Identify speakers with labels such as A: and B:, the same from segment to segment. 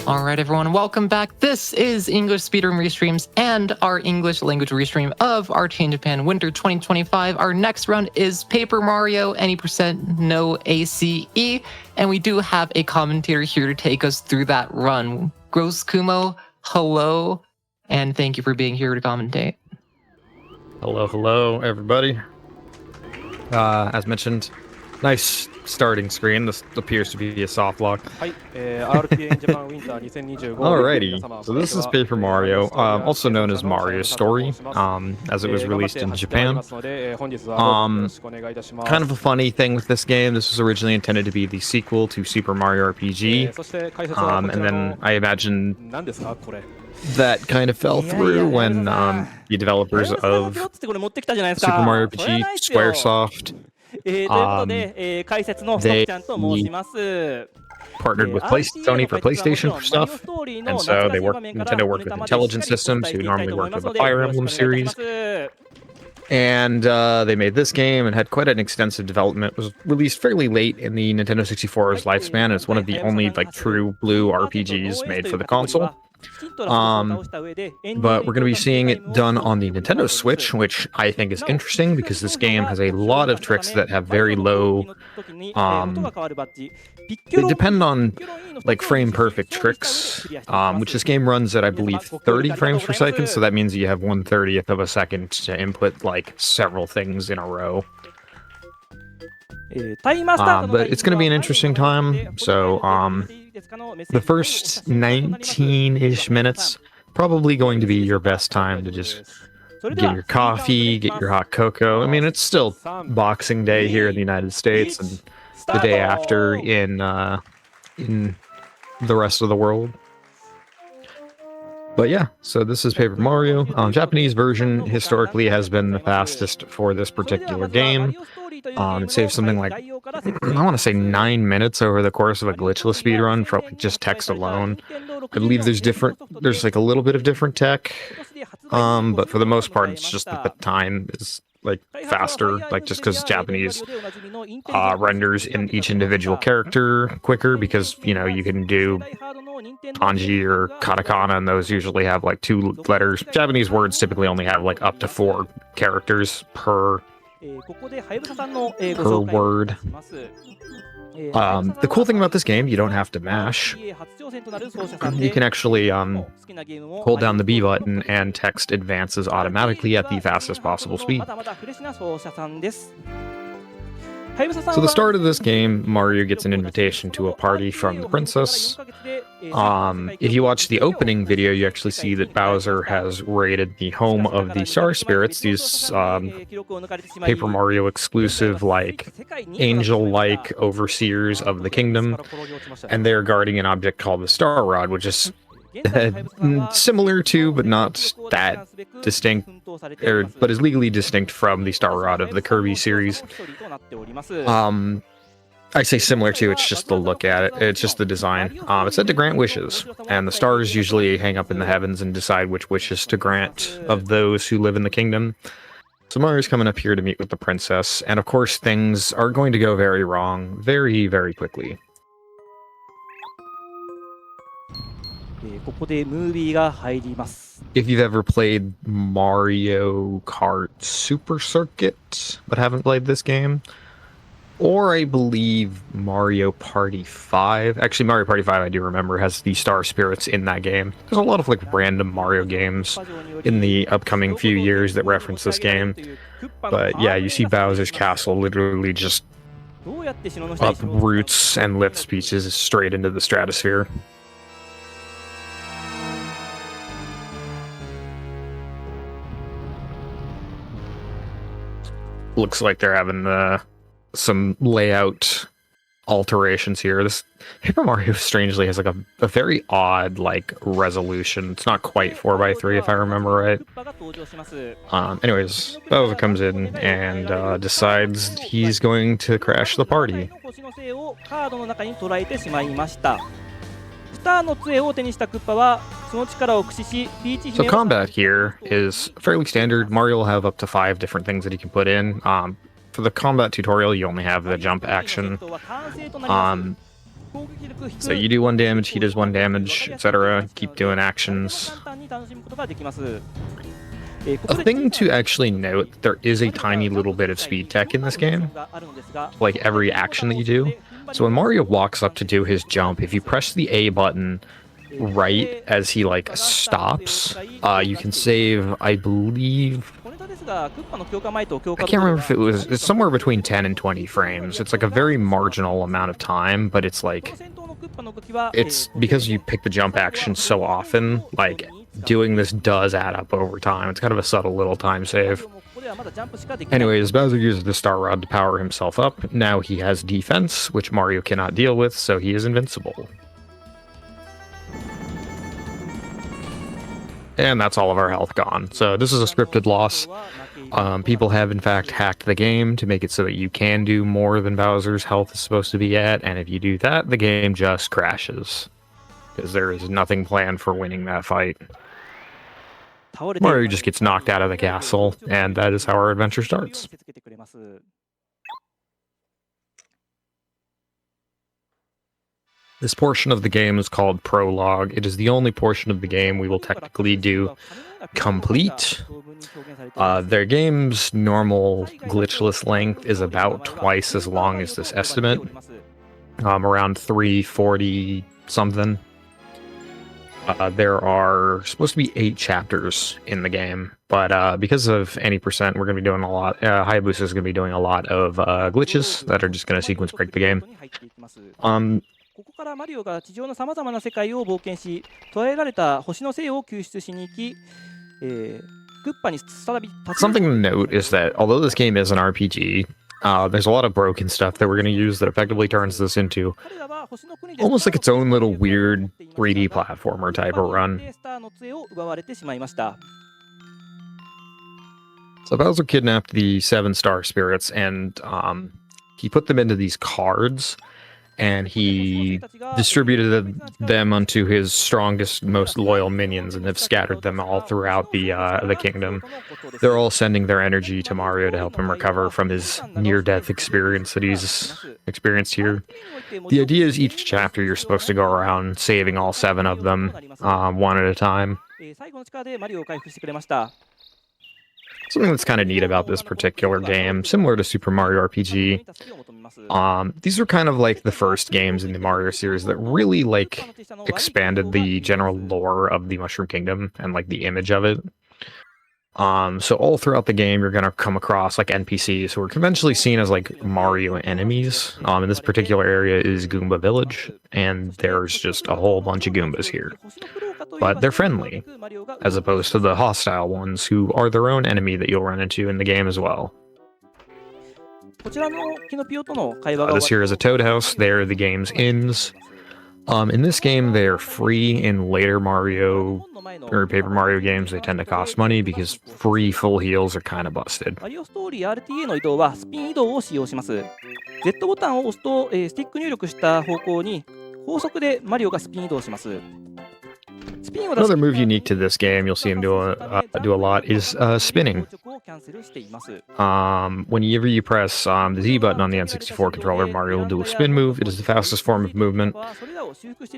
A: Alright everyone, welcome back. This is English Speedrun Restreams and our English language restream of RTA in Japan Winter 2025. Our next round is Paper Mario, any percent, no ACE, and we do have a commentator here to take us through that run. ghostkumo, hello, and thank you for being here to commentate.
B: Hello, everybody. As mentioned, nice starting screen. This appears to be a soft lock. Alrighty, so this is Paper Mario, also known as Mario's Story, as it was released in Japan. Kind of a funny thing with this game, this was originally intended to be the sequel to Super Mario RPG, and then I imagine that kind of fell through when the developers of Super Mario RPG, Squaresoft, they partnered with Sony for PlayStation stuff, and so Nintendo worked with Intelligent Systems, who normally worked with the Fire Emblem series, and they made this game and had quite an extensive development. It was released fairly late in the Nintendo 64's lifespan, and it's one of the only true blue RPGs made for the console. But we're going to be seeing it done on the Nintendo Switch, which I think is interesting because this game has a lot of tricks that have very low, they depend on frame perfect tricks, which this game runs at, I believe, 30 frames per second, so that means you have 1/30th of a second to input several things in a row. But it's going to be an interesting time, so the first 19-ish minutes probably going to be your best time to just get your coffee, get your hot cocoa. I mean, it's still Boxing Day here in the United States and the day after in the rest of the world. But yeah, so this is Paper Mario. Japanese version historically has been the fastest for this particular game. It saves something like, I want to say 9 minutes over the course of a glitchless speedrun for just text alone. I believe there's a little bit of different tech, but for the most part it's just that the time is faster, just because Japanese renders in each individual character quicker, because you can do kanji or katakana, and those usually have 2 letters. Japanese words typically only have up to 4 characters per word. The cool thing about this game, you don't have to mash. You can actually hold down the B button and text advances automatically at the fastest possible speed. So the start of this game, Mario gets an invitation to a party from the princess. If you watch the opening video, you actually see that Bowser has raided the home of the Star Spirits, these Paper Mario exclusive, angel-like overseers of the kingdom, and they're guarding an object called the Star Rod, which is similar to, but not that distinct, but is legally distinct from the Star Rod of the Kirby series. I say similar to, it's just the look at it, it's just the design. It's said to grant wishes, and the stars usually hang up in the heavens and decide which wishes to grant of those who live in the kingdom. So Mario's coming up here to meet with the princess, and of course things are going to go very wrong very, very quickly. If you've ever played Mario Kart Super Circuit, but haven't played this game, or I believe Mario Party 5, actually Mario Party 5 I do remember has the Star Spirits in that game. There's a lot of random Mario games in the upcoming few years that reference this game, but yeah, you see Bowser's castle literally just uproots and lifts Peaches straight into the stratosphere. Looks like they're having some layout alterations here. This Paper Mario strangely has a very odd resolution. It's not quite 4:3 if I remember right. Anyways, Bowser comes in and decides he's going to crash the party. So combat here is fairly standard. Mario will have up to 5 different things that he can put in. For the combat tutorial, you only have the jump action. So you do 1 damage, he does 1 damage, etc. Keep doing actions. A thing to actually note, there is a tiny little bit of speed tech in this game, like every action that you do. So when Mario walks up to do his jump, if you press the A button right as he like stops, you can save, I believe, I can't remember if it's somewhere between 10 and 20 frames. It's like a very marginal amount of time, but it's like, it's because you pick the jump action so often, like doing this does add up over time. It's kind of a subtle little time save. Anyways, Bowser uses the Star Rod to power himself up. Now he has defense, which Mario cannot deal with, so he is invincible. And that's all of our health gone. So this is a scripted loss. People have in fact hacked the game to make it so that you can do more than Bowser's health is supposed to be at, and if you do that, the game just crashes. Because there is nothing planned for winning that fight. Mario just gets knocked out of the castle, and that is how our adventure starts. This portion of the game is called Prologue. It is the only portion of the game we will technically do complete. Their game's normal glitchless length is about twice as long as this estimate, around 340 something. There are supposed to be 8 chapters in the game, but because of any percent, we're going to be doing a lot. Hayabusa is going to be doing a lot of glitches that are just going to sequence break the game. Something to note is that although this game is an RPG, there's a lot of broken stuff that we're going to use that effectively turns this into almost like its own little weird 3D platformer type of run. So Bowser kidnapped the 7 star spirits, and he put them into these cards, and he distributed them onto his strongest, most loyal minions, and have scattered them all throughout the kingdom. They're all sending their energy to Mario to help him recover from his near-death experience that he's experienced here. The idea is each chapter you're supposed to go around saving all 7 of them, one at a time. Something that's kind of neat about this particular game, similar to Super Mario RPG, these are kind of like the first games in the Mario series that really like expanded the general lore of the Mushroom Kingdom and like the image of it. So all throughout the game, you're going to come across like NPCs who are conventionally seen as like Mario enemies. In this particular area is Goomba Village, and there's just a whole bunch of Goombas here. But they're friendly, as opposed to the hostile ones who are their own enemy that you'll run into in the game as well. This here is a Toad House. They're the game's inns. In this game, they're free. In later Mario or Paper Mario games, they tend to cost money because free full heals are kind of busted. Another move unique to this game, you'll see him do a lot, is spinning. Whenever you press the Z button on the N64 controller, Mario will do a spin move. It is the fastest form of movement,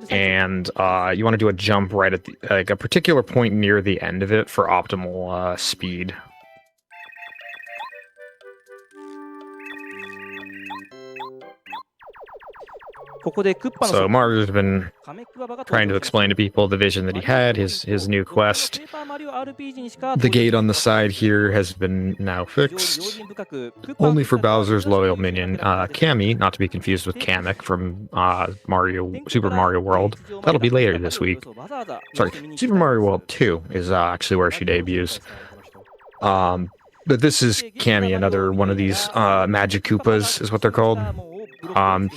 B: and you want to do a jump right at a particular point near the end of it for optimal speed. So Mario's been trying to explain to people the vision that he had, his new quest. The gate on the side here has been now fixed, only for Bowser's loyal minion, Cammy, not to be confused with Kamek from Super Mario World. That'll be later this week. Sorry, Super Mario World 2 is actually where she debuts. But this is Cammy, another one of these Magic Koopas is what they're called.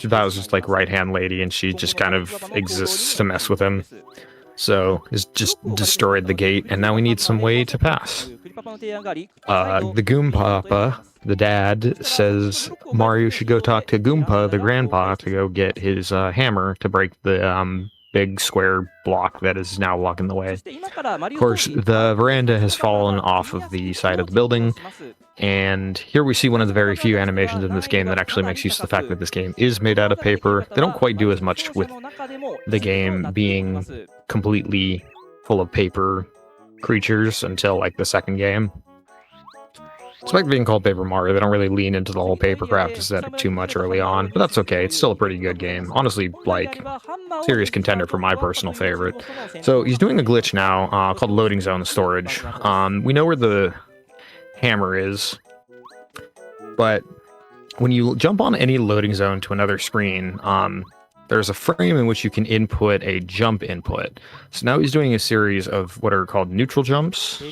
B: Bowser's like right-hand lady, and she just kind of exists to mess with him. So, has just destroyed the gate, and now we need some way to pass. The Goompapa, the dad, says Mario should go talk to Goompa, the grandpa, to go get his hammer to break the big square block that is now blocking the way. Of course, the veranda has fallen off of the side of the building, and here we see one of the very few animations in this game that actually makes use of the fact that this game is made out of paper. They don't quite do as much with the game being completely full of paper creatures until like the second game. Despite being called Paper Mario, they don't really lean into the whole papercraft aesthetic too much early on, but that's okay. It's still a pretty good game. Honestly, like, serious contender for my personal favorite. So he's doing a glitch now called Loading Zone Storage. We know where the hammer is, but when you jump on any loading zone to another screen, there's a frame in which you can input a jump input. So now he's doing a series of what are called neutral jumps.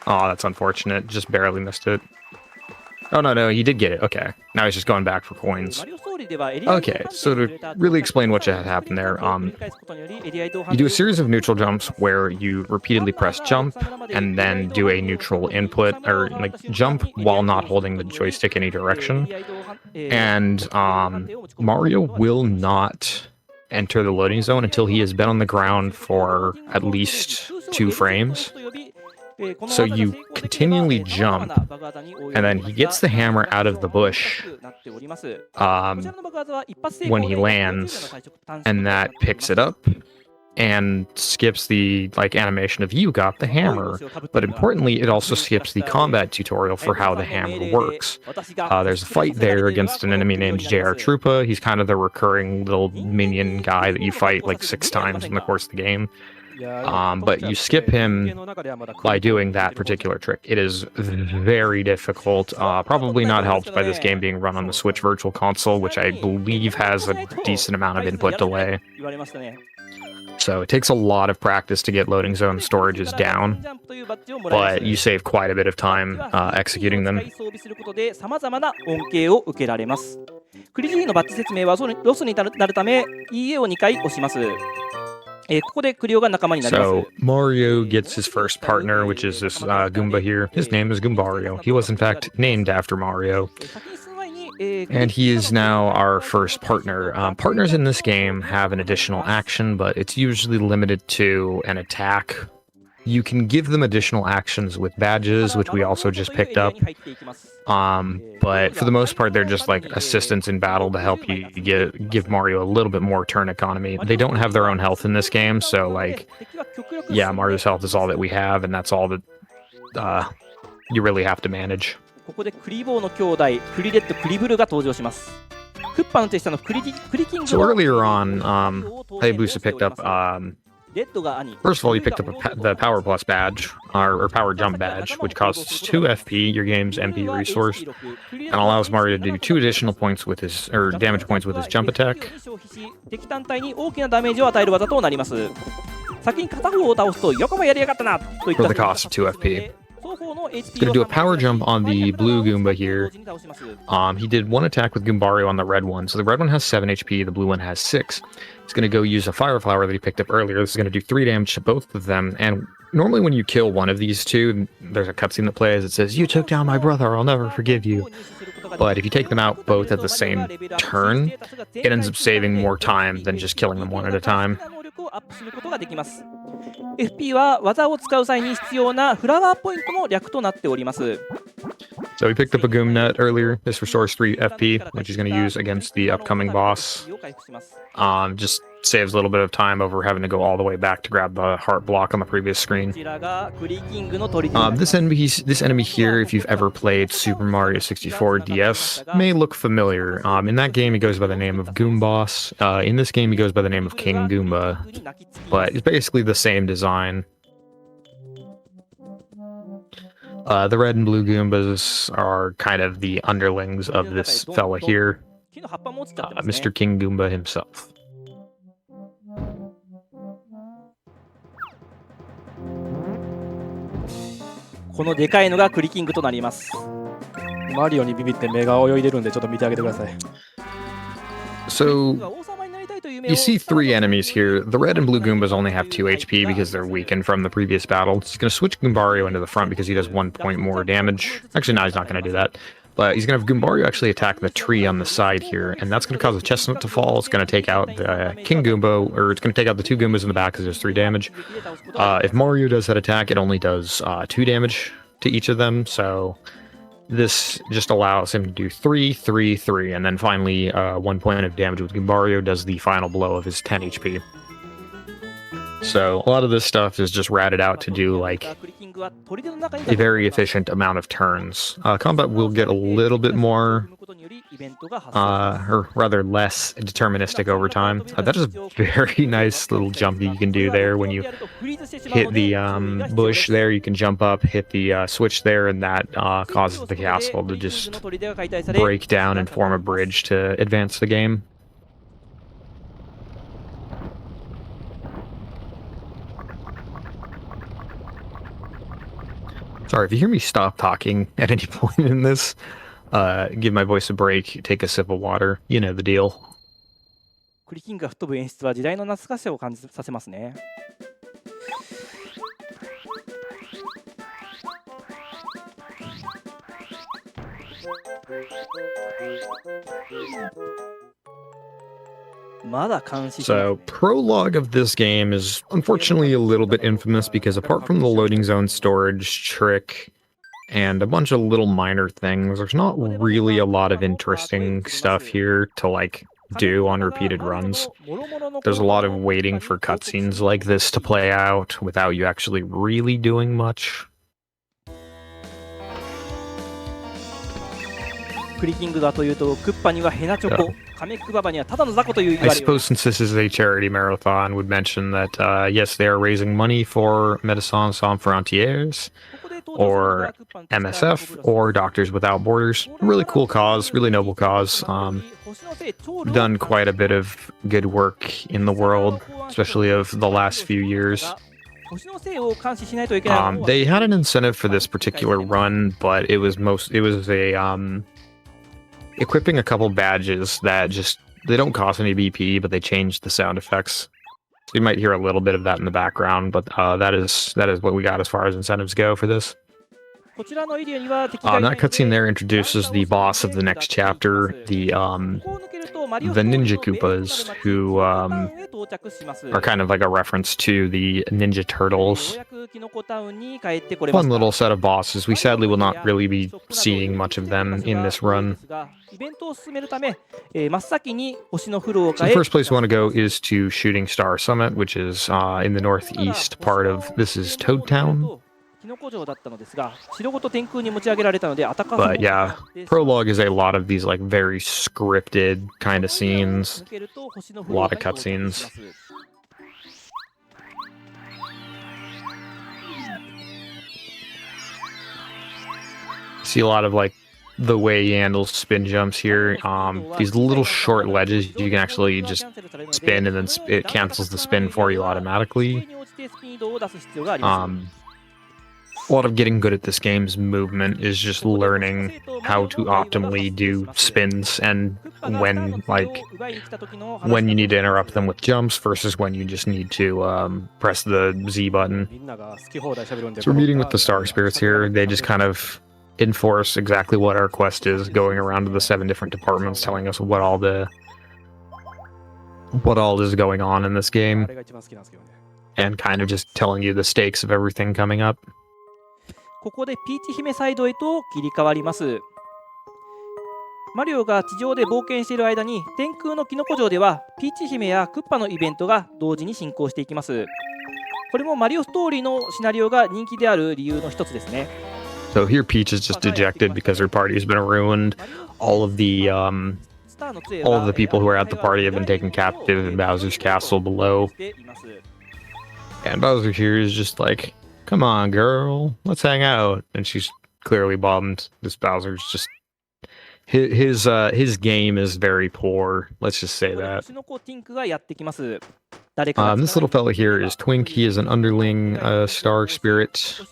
B: Oh, that's unfortunate. Just barely missed it. Oh, no, he did get it. Okay. Now he's just going back for coins. Okay, so to really explain what should happen there, you do a series of neutral jumps where you repeatedly press jump and then do a neutral input, or like jump while not holding the joystick any direction. And Mario will not enter the loading zone until he has been on the ground for at least 2 frames. So you continually jump, and then he gets the hammer out of the bush when he lands, and that picks it up and skips the animation of you got the hammer. But importantly, it also skips the combat tutorial for how the hammer works. There's a fight there against an enemy named JR Troopa. He's kind of the recurring little minion guy that you fight like 6 times in the course of the game. But you skip him by doing that particular trick. It is very difficult, probably not helped by this game being run on the Switch Virtual Console, which I believe has a decent amount of input delay. So it takes a lot of practice to get loading zone storages down, but you save quite a bit of time executing them. So Mario gets his first partner, which is this Goomba here. His name is Goombario. He was in fact named after Mario. And he is now our first partner. Partners in this game have an additional action, but it's usually limited to an attack. You can give them additional actions with badges, which we also just picked up. But for the most part, they're just like assistants in battle to help you give Mario a little bit more turn economy. They don't have their own health in this game, so like, yeah, Mario's health is all that we have, and that's all that you really have to manage. So earlier on, Hayabusa picked up first of all, you picked up the Power Plus badge, or Power Jump badge, which costs 2 FP, your game's MP resource, and allows Mario to do 2 additional points with his, or damage points with his jump attack. For the cost of 2 FP. He's going to do a power jump on the blue Goomba here. He did 1 attack with Goombario on the red one. So the red one has 7 HP, the blue one has 6. He's going to go use a Fire Flower that he picked up earlier. This is going to do 3 damage to both of them. And normally when you kill one of these two, there's a cutscene that plays that says, "You took down my brother, I'll never forgive you." But if you take them out both at the same turn, it ends up saving more time than just killing them one at a time. So we picked up a Goom Nut earlier. This restores 3 FP, which he's going to use against the upcoming boss. Just saves a little bit of time over having to go all the way back to grab the heart block on the previous screen. This enemy here, if you've ever played Super Mario 64 DS, may look familiar. In that game, he goes by the name of Goom Boss. In this game, he goes by the name of King Goomba. But it's basically the same design. The red and blue Goombas are kind of the underlings of this fella here, Mr. King Goomba himself. So, you see 3 enemies here. The red and blue Goombas only have 2 HP because they're weakened from the previous battle. He's going to switch Goombario into the front because he does 1 point more damage. Actually, no, he's not going to do that. But he's going to have Goombario actually attack the tree on the side here, and that's going to cause a chestnut to fall. It's going to take out the King Goomba, or it's going to take out the 2 Goombas in the back because there's 3 damage. If Mario does that attack, it only does 2 damage to each of them, so this just allows him to do 3, 3, 3, and then finally 1 point of damage with Goombario does the final blow of his 10 HP. So a lot of this stuff is just ratted out to do like a very efficient amount of turns. Combat will get a little bit more, or rather less deterministic over time. That is a very nice little jump that you can do there. When you hit the bush there, you can jump up, hit the switch there, and that causes the castle to just break down and form a bridge to advance the game. Sorry, if you hear me stop talking at any point in this, give my voice a break, take a sip of water, you know the deal.
C: クリキンが吹っ飛ぶ演出は時代の懐かしさを感じさせますね。
B: So, prologue of this game is unfortunately a little bit infamous because apart from the loading zone storage trick and a bunch of little minor things, there's not really a lot of interesting stuff here to like do on repeated runs. There's a lot of waiting for cutscenes like this to play out without you actually really doing much. I suppose since this is a charity marathon, would mention that yes, they are raising money for Médecins Sans Frontières, or MSF, or Doctors Without Borders. Really cool cause, really noble cause. Done quite a bit of good work in the world, especially of the last few years. They had an incentive for this particular run, but it was a equipping a couple badges that just, they don't cost any BP, but they change the sound effects. So you might hear a little bit of that in the background, but that is what we got as far as incentives go for this. That cutscene there introduces the boss of the next chapter, the Ninja Koopas, who are kind of like a reference to the Ninja Turtles. Fun little set of bosses. We sadly will not really be seeing much of them in this run. So the first place we want to go is to Shooting Star Summit, which is in the northeast part of, this is Toad Town. But yeah, prologue is a lot of these like very scripted kind of scenes, a lot of cutscenes. See a lot of like the way he handles spin jumps here. These little short ledges you can actually just spin and then it cancels the spin for you automatically. A lot of getting good at this game's movement is just learning how to optimally do spins and when you need to interrupt them with jumps versus when you just need to press the Z button. So we're meeting with the Star Spirits here. They just kind of enforce exactly what our quest is, going around to the 7 different departments, telling us what all is going on in this game, and kind of just telling you the stakes of everything coming up.
C: ここでピーチ姫サイドへと切り替わります。マリオが地上で冒険している間に天空のキノコ城ではピーチ姫やクッパのイベントが同時に進行していきます。これもマリオストーリーのシナリオが人気である理由の一つですね。
B: So here Peach is just dejected because her party has been ruined. All of the people who are at the party have been taken captive in Bowser's castle below. And Bowser here is just like, come on, girl, let's hang out. And she's clearly bummed. This Bowser's just his game is very poor. Let's just say that. This little fella here is Twink. He is an underling star spirit who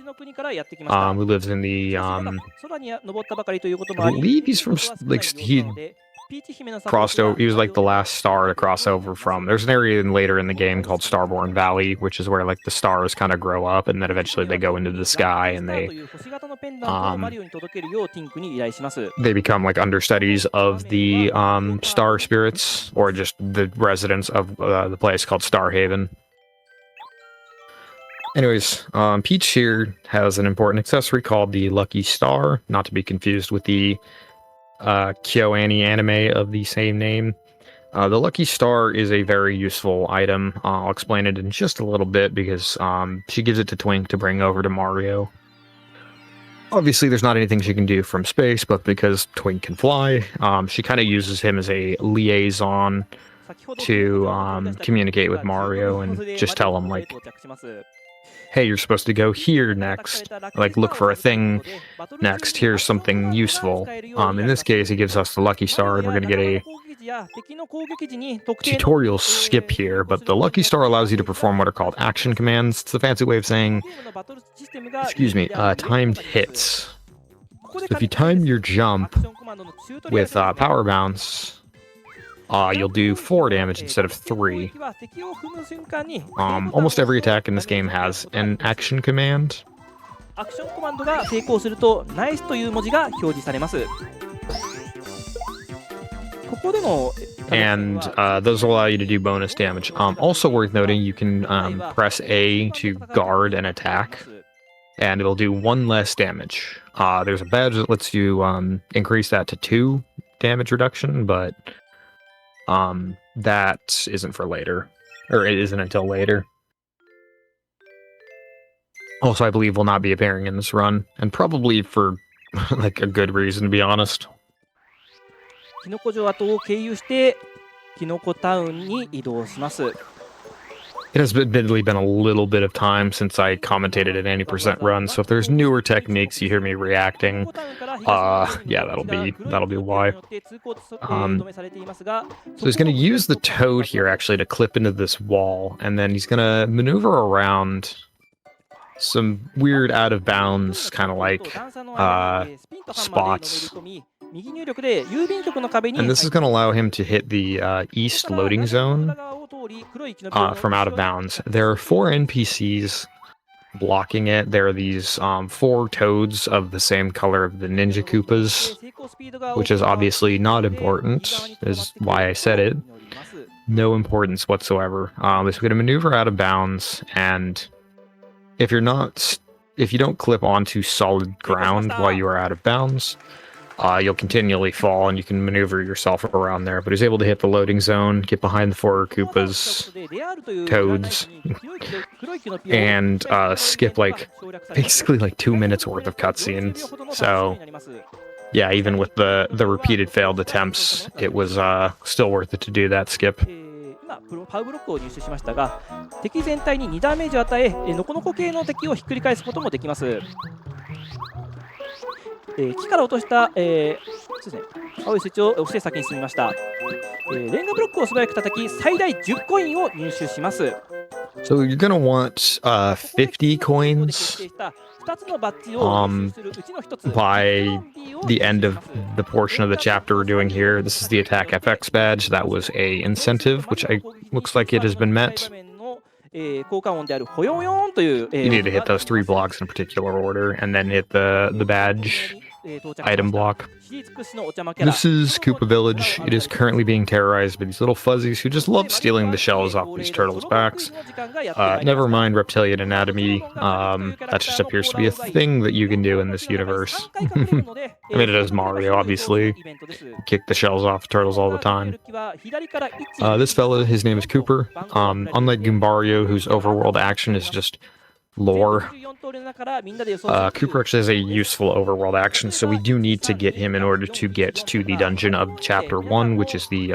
B: lives in the I believe he's from like crossed over. He was like the last star to cross over from. There's an area later in the game called Starborn Valley, which is where like the stars kind of grow up, and then eventually they go into the sky and they become like understudies of the star spirits, or just the residents of the place called Starhaven. Anyways, Peach here has an important accessory called the Lucky Star, not to be confused with the KyoAni anime of the same name. The Lucky Star is a very useful item. I'll explain it in just a little bit because she gives it to Twink to bring over to Mario. Obviously, there's not anything she can do from space, but because Twink can fly, she kind of uses him as a liaison to communicate with Mario and just tell him, like, hey, you're supposed to go here next, like look for a thing next, here's something useful. In this case, he gives us the Lucky Star, and we're going to get a tutorial skip here, but the Lucky Star allows you to perform what are called action commands. It's the fancy way of saying, timed hits. So if you time your jump with power bounce, you'll do 4 damage instead of 3. Almost every attack in this game has an action command. And those allow you to do bonus damage. Also worth noting, you can press A to guard an attack, and it'll do 1 less damage. There's a badge that lets you increase that to 2 damage reduction, but that isn't for later, or it isn't until later. Also, I believe will not be appearing in this run, and probably for like a good reason, to be honest. It has admittedly been a little bit of time since I commentated an 80% run, so if there's newer techniques you hear me reacting, yeah, that'll be why. So he's going to use the toad here actually to clip into this wall, and then he's going to maneuver around some weird out of bounds kind of like spots. And this is going to allow him to hit the east loading zone from out of bounds. There are 4 NPCs blocking it. There are these 4 toads of the same color of the Ninja Koopas, which is obviously not important, is why I said it. No importance whatsoever. He's going to maneuver out of bounds, and if you don't clip onto solid ground while you are out of bounds, you'll continually fall, and you can maneuver yourself around there. But he's able to hit the loading zone, get behind the 4 Koopas, toads, and skip basically 2 minutes worth of cutscenes. So yeah, even with the repeated failed attempts, it was still worth it to do that skip.
C: パウブロックを入手しましたが、敵全体に2ダメージを与え、ノコノコ系の敵をひっくり返すこともできます。木から落とした、そうですね、青いスイッチを押して先に進みました。レンガブロックを素早く叩き、最大10コインを入手します。
B: So you're gonna want 50 coins by the end of the portion of the chapter we're doing here. This is the Attack FX badge. That was a incentive, which looks like it has been met. You need to hit those 3 blocks in particular order, and then hit the badge item block. This is Koopa Village. It is currently being terrorized by these little fuzzies who just love stealing the shells off these turtles' backs. Never mind reptilian anatomy. That just appears to be a thing that you can do in this universe. I mean, it is Mario, obviously. Kick the shells off turtles all the time. This fella, his name is Cooper. Unlike Goombario, whose overworld action is just lore, Cooper actually has a useful overworld action, so we do need to get him in order to get to the dungeon of Chapter 1, which is the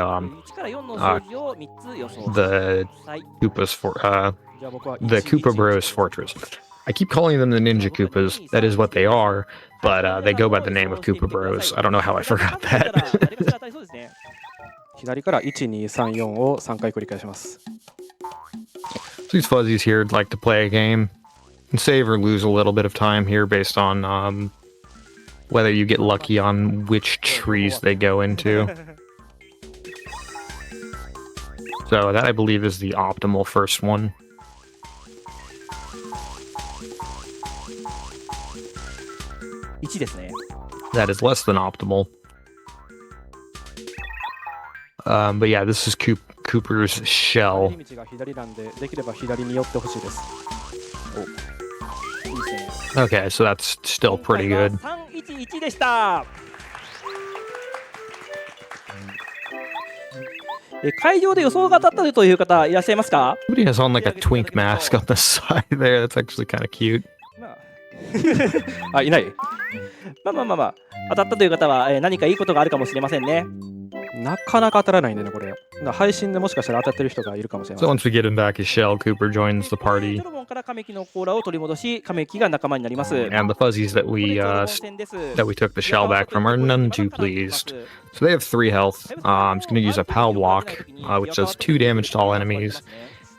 B: Koopa Bros Fortress. I keep calling them the Ninja Koopas. That is what they are, but they go by the name of Koopa Bros. I don't know how I forgot that.
D: 左から1、2、3、4を3回繰り返します。
B: These fuzzies here like to play a game and save or lose a little bit of time here based on whether you get lucky on which trees they go into. So that, I believe, is the optimal first one.1
C: ですね。
B: That is less than optimal. But yeah, this is Cooper's shell.
D: 道が左なんで、できれば左に寄ってほしいです。
C: いいですね。
B: Okay, so that's still pretty good.
C: 311でした。会場で予想が当たったという方いらっしゃいますか？
B: Somebody has on like a twink mask on the side there. That's actually kind of cute.
C: あ、いない。まあ、当たったという方は、何かいいことがあるかもしれませんね。
D: なかなか当たらないんでね、これ。だから配信でもしかしたら当たってる人がいるかもしれませ
B: So
D: ん。
B: once we get him back his shell, Cooper joins the
C: ソ
B: party.
C: ロモンからカメキの甲羅を取り戻し、カメキが仲間になります。
B: And the fuzzies that we took the shell back from are none too pleased. So they have 3 health. I'm just going to use a POW block, which does 2 damage to all enemies.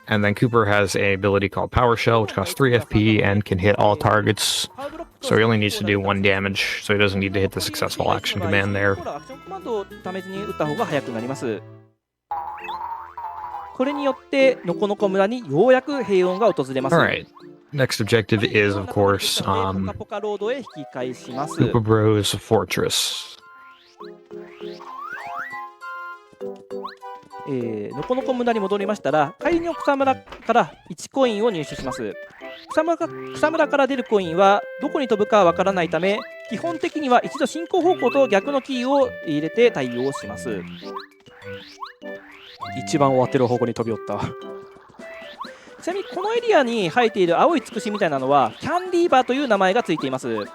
B: And then Cooper has a ability called Power Shell, which costs 3 FP and can hit all targets. So he only needs to do 1 damage, so he doesn't need to hit the successful action command there.
C: アクションコマンドをためずに打った方が早くなります。これによってのこのこ村にようやく平穏が訪れます。
B: Alright. Next objective is, of course,
C: ポカポカロードへ引き返します。
B: Koopa Bros Fortress.
C: のこのこ村に戻りましたら、帰りの草むらから1コインを入手します。草むらから出るコインはどこに飛ぶかわからないため、基本的には一度進行方向と逆のキーを入れて対応します。
D: 一番終わってる方向に飛び寄った。
C: ちなみにこのエリアに生えている青いつくしみたいなのはキャンディーバーという名前がついています。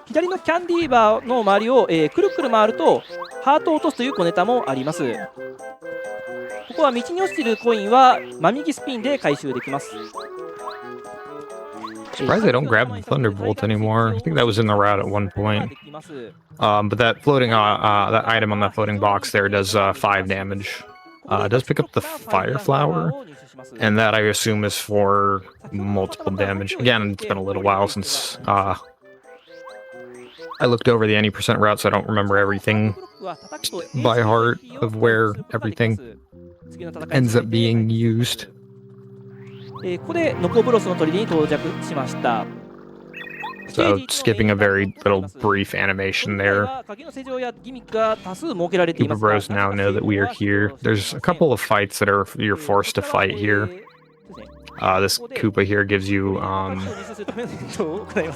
C: 左のキャンディーバーの周りを、くるくる回るとハートを落とすという小ネタもあります。ここは道に落ちているコインは真右スピンで回収できます。
B: Surprised they don't grab the Thunderbolt anymore. I think that was in the route at one point. But that floating, that item on that floating box there does 5 damage. It does pick up the Fire Flower, and that I assume is for multiple damage. Again, it's been a little while since I looked over the any percent route, so I don't remember everything by heart of where everything ends up being used.
C: ここでノコブロスの砦に到着しました。
B: So skipping a very little brief animation there. Koopa Bros now know that we are here. There's a couple of fights that you're forced to fight here. This Koopa here gives you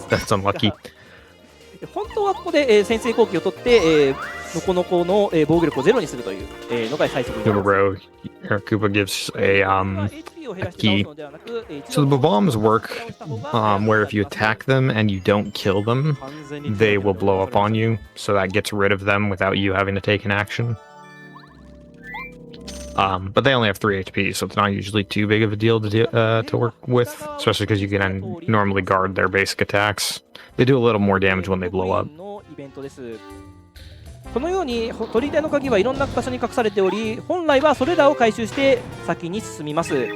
B: that's unlucky.
C: 本当はここで先制攻撃を取ってノコノコの防御力をゼロにするというのが最速になります。
B: Koopa gives a key. So the bombs work where if you attack them and you don't kill them, they will blow up on you. So that gets rid of them without you having to take an action. But they only have 3 HP, so it's not usually too big of a deal to work with, especially because you can normally guard their basic attacks. They do a little more damage when they blow up.
C: このように砦の鍵はいろんな箇所に隠されており、本来はそれらを回収して先に進みます。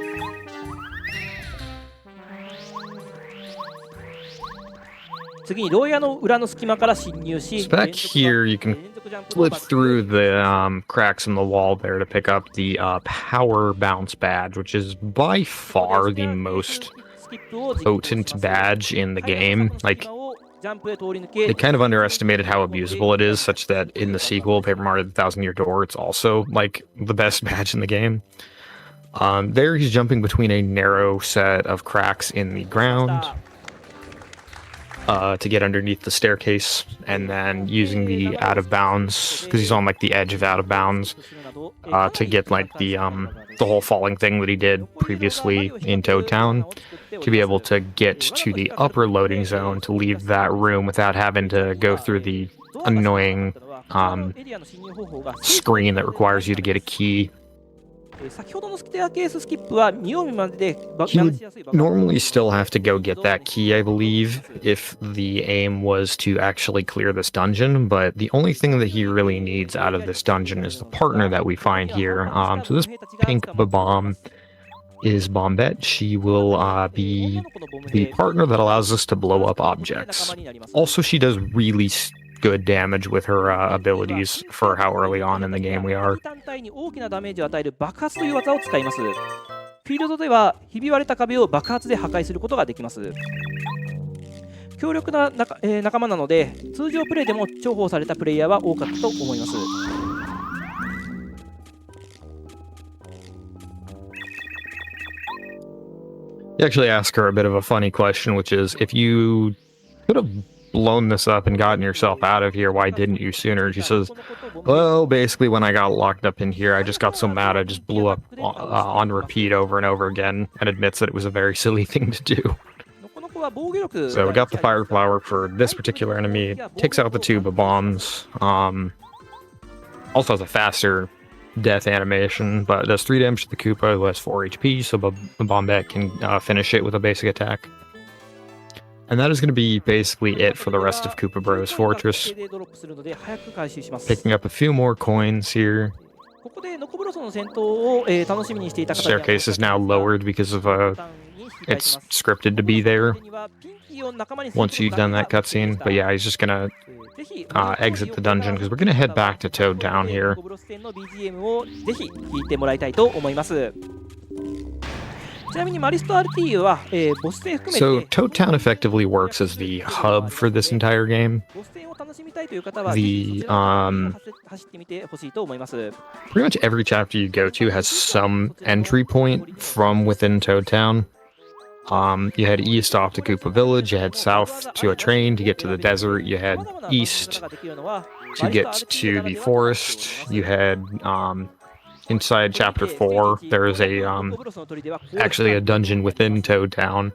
C: 次に牢屋の裏の隙間から侵入し、
B: So back here you can flip through the cracks in the wall there to pick up the power bounce badge, which is by far the most potent badge in the game. Like, they kind of underestimated how abusable it is, such that in the sequel, Paper Mario: The Thousand-Year Door, it's also like the best badge in the game. There he's jumping between a narrow set of cracks in the ground to get underneath the staircase, and then using the out of bounds, because he's on like the edge of out of bounds, to get like the whole falling thing that he did previously in Toad Town, to be able to get to the upper loading zone to leave that room without having to go through the annoying screen that requires you to get a key.
C: 先ほどのステアケーススキップは2読みまでで
B: He would normally still have to go get that key, I believe, if the aim was to actually clear this dungeon, but the only thing that he really needs out of this dungeon is the partner that we find here. So this pink bomb is Bombette. She will be the partner that allows us to blow up objects. Also, she does really good damage with her abilities for how early on in the game we are.
C: 単体に大きなダメージを与える爆発という技を使います。フィールドではひび割れた壁を爆発で破壊することができます。強力な仲間なので、通常プレイでも重宝されたプレイヤーは多かったと思います。
B: You actually ask her a bit of a funny question, which is, if you could have blown this up and gotten yourself out of here, why didn't you sooner? She says, well, basically when I got locked up in here, I just got so mad I just blew up on repeat over and over again, and admits that it was a very silly thing to do. So we got the fire flower for this particular enemy. Takes out the tuba bombs. Also has a faster death animation, but does 3 damage to the Koopa, who has 4 HP, so Bombette can finish it with a basic attack. And that is going to be basically it for the rest of Koopa Bros Fortress. Picking up a few more coins here. Staircase is now lowered because of it's scripted to be there once you've done that cutscene. But yeah, he's just gonna exit the dungeon because we're gonna head back to Toad Town here. So Toad Town effectively works as the hub for this entire game. Pretty much every chapter you go to has some entry point from within Toad Town. You head east off to Koopa Village, you head south to a train to get to the desert, you head east to get to the forest, you head inside chapter 4, there is actually a dungeon within Toad Town.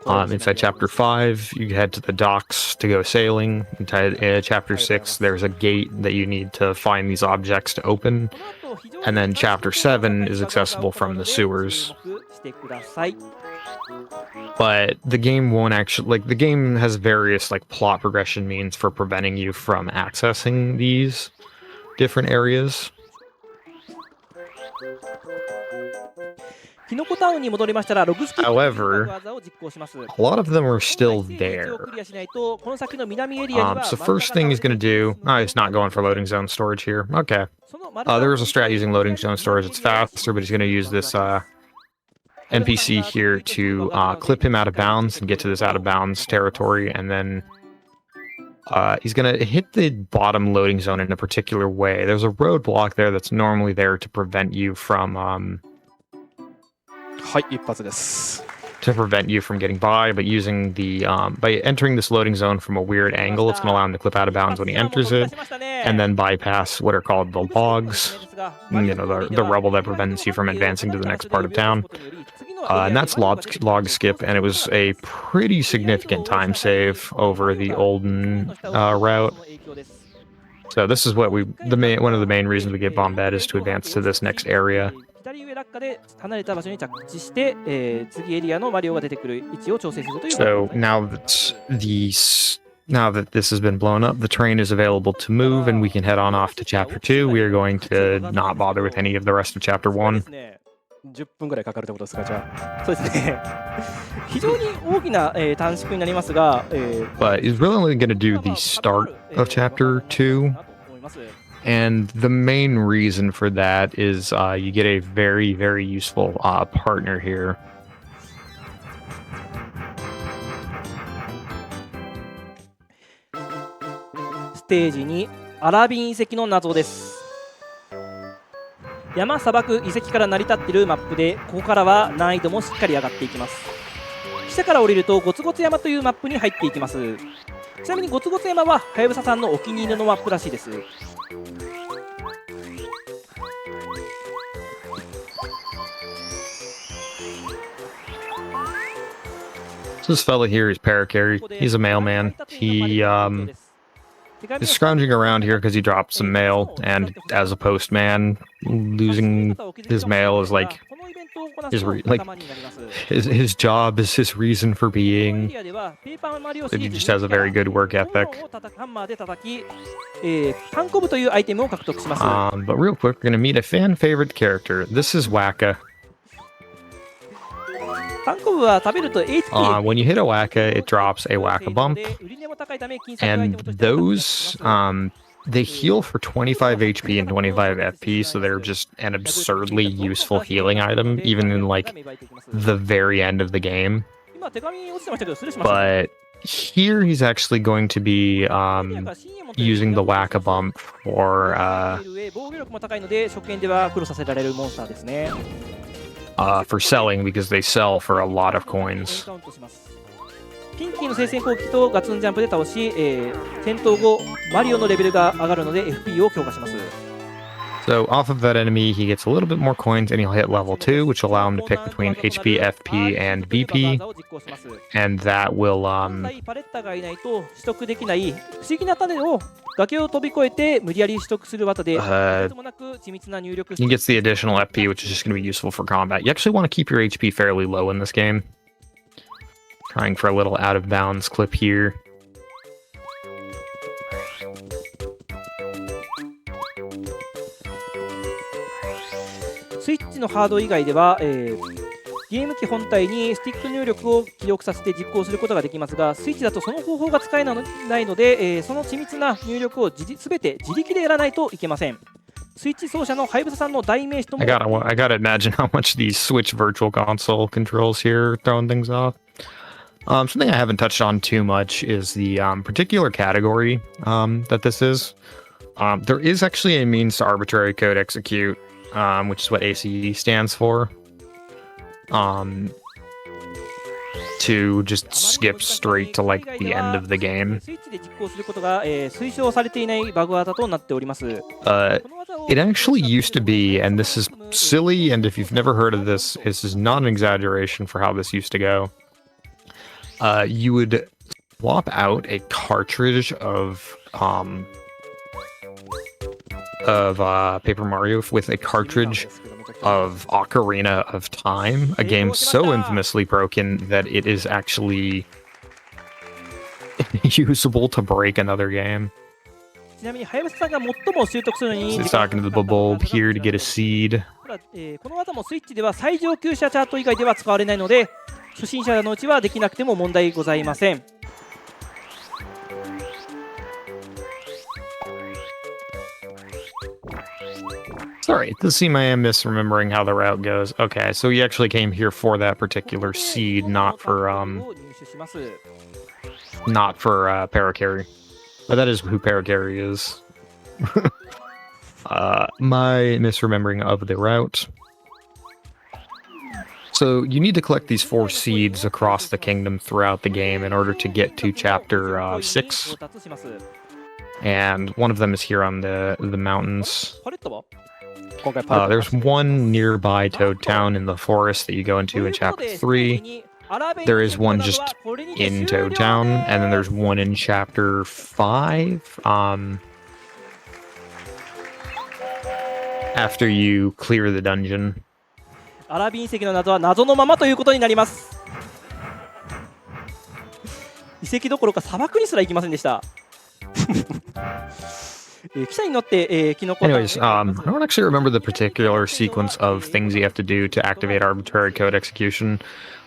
B: Inside chapter 5, you head to the docks to go sailing. Inside chapter 6, there's a gate that you need to find these objects to open. And then chapter 7 is accessible from the sewers. But the game won't actually, the game has various plot progression means for preventing you from accessing these different areas. However, a lot of them are still there. So first thing he's going to do... he's not going for loading zone storage here. Okay. There's a strat using loading zone storage. It's faster, but he's going to use this NPC here to clip him out of bounds and get to this out of bounds territory, and then he's going to hit the bottom loading zone in a particular way. There's a roadblock there that's normally there to prevent you from... to prevent you from getting by, but using the by entering this loading zone from a weird angle, it's going to allow him to clip out of bounds when he enters it, and then bypass what are called the logs, the rubble that prevents you from advancing to the next part of town. And that's log skip, and it was a pretty significant time save over the olden route. So this is what one of the main reasons we get Bombette is to advance to this next area. So now that this has been blown up, the train is available to move, and we can head on off to chapter 2. We are going to not bother with any of the rest of chapter 1.
C: 10分ぐらいかかるってことですか、じゃあ。そうですね。非常に大きな短縮になりますが、
B: But he's really only going to do the start of chapter 2. And the main reason for that is you get a very, very useful partner here.
C: ステージ2、アラビン遺跡の謎です。山、砂漠、遺跡から成り立っているマップで、ここからは難易度もしっかり上がっていきます。下から降りるとゴツゴツ山というマップに入っていきます。ちなみにゴツゴツ山ははやぶささんのお気に入りのマップらしいです。
B: So this fella here is Paracarry. He's a mailman. He is scrounging around here because he dropped some mail, and as a postman, losing his mail is his job is his reason for being. He just has a very good work ethic. But real quick, we're gonna meet a fan favorite character. This is Waka.
C: 単行部は食べると HP
B: When you hit a wacka, it drops a wacka bump,
C: 売り値も高いため金策アイテ
B: and
C: ムとして活躍し
B: those
C: ます
B: they heal for 25 HP and 25 FP, so they're just an absurdly useful healing item, even in like the very end of the game.
C: 今手紙落ちてましたけどスルーしました
B: But here he's actually going to be using the wacka bump for
C: 防御力も高いので初見では苦労させられるモンスターですね
B: for selling because they sell for a lot of coins.
C: カウントしますピンキーの聖戦攻撃とガツンジャンプで倒し、戦闘後マリオのレベルが上がるので FP を強化します
B: So off of that enemy, he gets a little bit more coins, and he'll hit level 2, which will allow him to pick between HP, FP, and BP, and that will
C: パレッタがいないと取得できない不思議な種を崖を飛び越えて無理やり取得する技で、ともなく緻密な入力
B: he gets the additional FP, which is just going to be useful for combat. You actually want to keep your HP fairly low in this game. Trying for a little out of bounds clip here.
C: スイッチのハード以外では、ゲーム機本体にスティック入力を記録させて実行することができますが、スイッチだとその方法が使えないので、その緻密な入力を全て自力でやらないといけません。スイッチ奏者のはやぶささんの代名詞とも
B: I gotta imagine how much these Switch Virtual Console controls here are throwing things off. Something I haven't touched on too much is the particular category that this is. There is actually a means to arbitrary code execute, which is what ACE stands for. To just skip straight to like the end of the game.
C: スイッチで実行することが、推奨されていないバグ技となっております。
B: It actually used to be, and this is silly, and if you've never heard of this, this is not an exaggeration for how this used to go. You would swap out a cartridge of Paper Mario with a cartridge of Ocarina of Time, a game so infamously broken that it is actually usable to break another game.
C: ちなみにはやぶささんが最も習得するのに
B: He's talking to the bulb here to get a seed.
C: ただこの技もスイッチでは最上級者チャート以外では使われないので初心者のうちはできなくても問題ございません。
B: Sorry, it does seem I am misremembering how the route goes. Okay, so he actually came here for that particular seed, not for Paracarry. But that is who Paracarry is. My misremembering of the route. So you need to collect these 4 seeds across the kingdom throughout the game in order to get to chapter 6. And one of them is here on the mountains. There's one nearby Toad Town in the forest that you go into in chapter 3. There is one just in Toad Town, and then there's one in chapter 5. After you clear the dungeon.
C: アラビン遺跡の謎は謎のままということになります。遺跡どころか砂漠にすら行きませんでした。汽車に乗ってキノコ
B: Anyways, I don't actually remember the particular sequence of things you have to do to activate arbitrary code execution,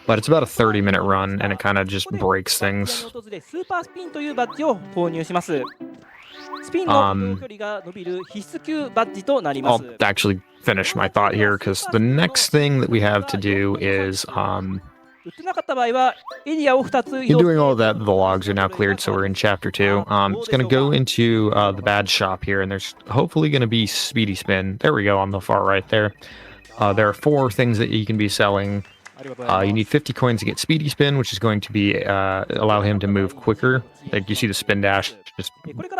B: but it's about a 30-minute run, and it kind of just breaks things.
C: スーパースピンというバッジを投入します。スピンの移動距離が伸びる必須級バッジとなります。
B: I'll actually finish my thought here, because the next thing that we have to do is
C: 売ってなかった場合はエリアを2つ移
B: in
C: 動
B: doing all that, the logs are now cleared, so we're in chapter 2. It's going to go into the bad shop here, and there's hopefully going to be Speedy Spin. There we go, on the far right there. There are 4 things that you can be selling. You need 50 coins to get Speedy Spin, which is going to be allow him to move quicker. Like you see the spin dash just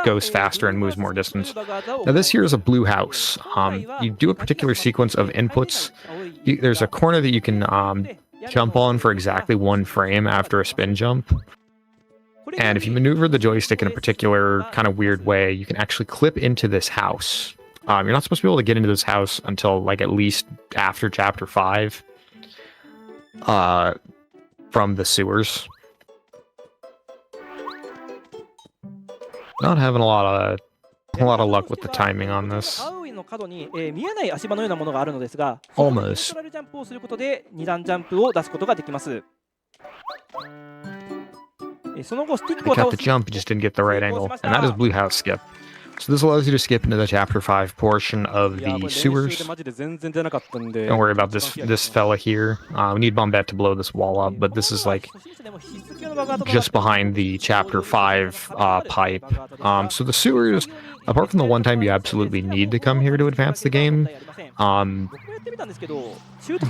B: goes faster and moves more distance. Now this here is a blue house. You do a particular sequence of inputs. There's a corner that you can jump on for exactly 1 frame after a spin jump. And if you maneuver the joystick in a particular kind of weird way, you can actually clip into this house. You're not supposed to be able to get into this house until like at least after chapter 5. From the sewers. Not having a lot of A lot of luck with the timing on this.
C: 青いの角に、見えない足場のようなものがあるのですが、
B: Almost.
C: ネュートラルジャンプをすることで2段ジャンプを出すことができます。その後スティック
B: I
C: を
B: got
C: 倒
B: the
C: し
B: jump, you just didn't get the right angle. And that is Blue House Skip. So this allows you to skip into the Chapter 5 portion of
D: いや、こ
B: the
D: れ練習
B: sewers.
D: でマジで全然出なかったんで。
B: Don't worry about this fella here. We need Bombette to blow this wall up, but this is like just behind the Chapter 5 pipe. So the sewers, apart from the one time you absolutely need to come here to advance the game,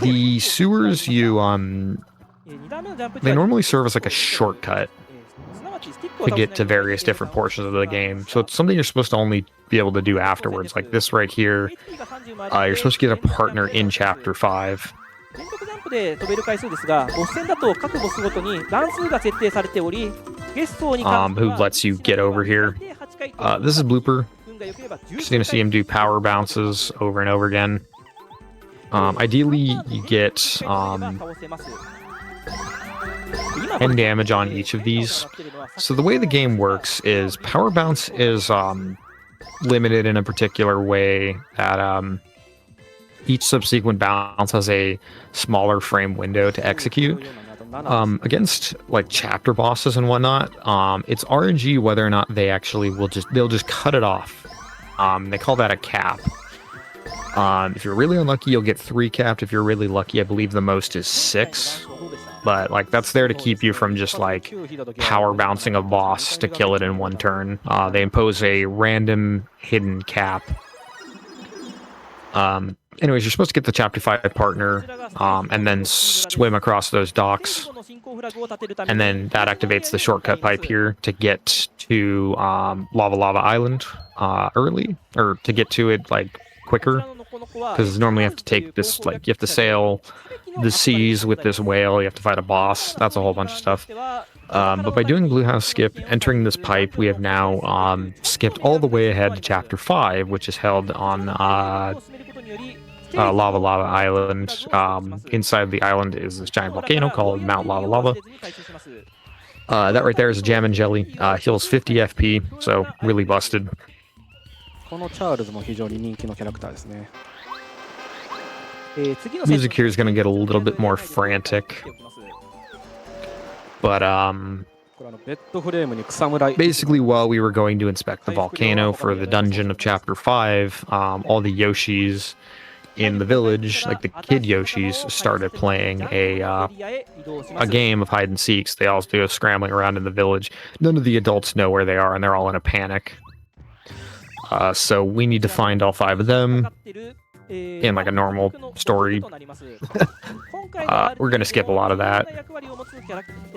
B: the sewers they normally serve as like a shortcut to get to various different portions of the game. So it's something you're supposed to only be able to do afterwards. Like this right here, you're supposed to get a partner in Chapter 5.
C: 連続ジャンプで飛べる回数ですが、ボス戦だと各ボスごとに段数が設定されており、ゲストに関して
B: who
C: は
B: lets you get over here. This is Blooper. Just gonna see him do power bounces over and over again. Ideally, you get 10 damage on each of these. So the way the game works is power bounce is limited in a particular way that each subsequent bounce has a smaller frame window to execute. Against like chapter bosses and whatnot, it's RNG whether or not they actually they'll just cut it off. They call that a cap. If you're really unlucky, you'll get 3 capped. If you're really lucky, I believe the most is 6. But like that's there to keep you from just like power bouncing a boss to kill it in one turn. They impose a random hidden cap. Anyways, you're supposed to get the Chapter 5 partner, and then swim across those docks. And then that activates the shortcut pipe here to get to Lava Island early, or to get to it like quicker. Because normally you have to take this, like, you have to sail the seas with this whale, you have to fight a boss, that's a whole bunch of stuff. But by doing Blue House Skip, entering this pipe, we have now skipped all the way ahead to Chapter 5, which is held on Lava Island. Inside the island is this giant volcano called Mount Lava. That right there is a Jam and Jelly. Heals 50 FP, so really busted.
D: このチャールズも非常に人気のキャラクターですね。
B: Music here is going to get a little bit more frantic. But basically, while we were going to inspect the volcano for the dungeon of Chapter 5, all the Yoshis in the village, like the kid Yoshis, started playing a game of hide and seeks. They all go scrambling around in the village. None of the adults know where they are, and they're all in a panic. So we need to find all 5 of them in like a normal story. We're going to skip a lot of that.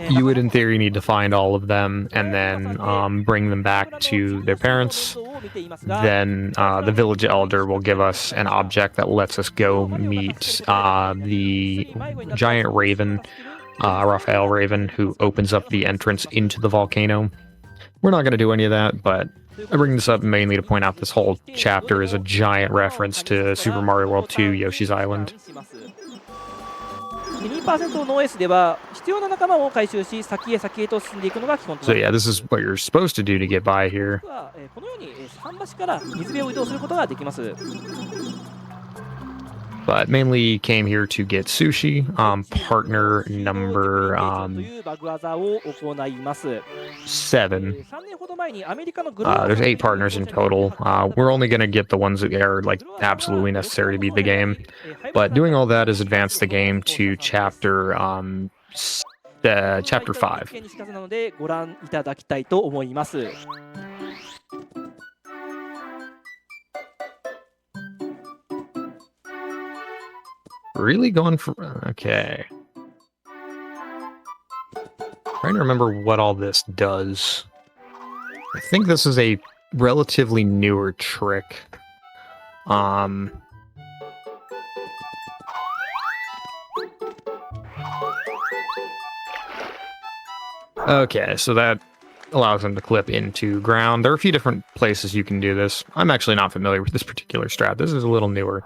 B: You would, in theory, need to find all of them and then bring them back to their parents. Then the village elder will give us an object that lets us go meet the giant raven, Raphael Raven, who opens up the entrance into the volcano. We're not going to do any of that, but I bring this up mainly to point out this whole chapter is a giant reference to Super Mario World 2 Yoshi's Island.
C: 2% NoACE では必要な仲間を回収し先へと進んでいくのが基本とな
B: So
C: ります。
B: yeah, this is what you're supposed to do to get by here.
C: このように桟橋から水辺を移動することができます。
B: But mainly came here to get sushi. Partner number
C: バグ技を行います。
B: 7.
C: 3年ほど前にアメリカのグローバル
B: There's 8 partners in total. We're only going to get the ones that are like absolutely necessary to beat the game. But doing all that is advance the game to chapter 5.
C: なのでご覧いただきたいと思います。
B: Really going for... Okay. Trying to remember what all this does. I think this is a relatively newer trick. Okay, so that allows them to clip into ground. There are a few different places you can do this. I'm actually not familiar with this particular strat. This is a little newer.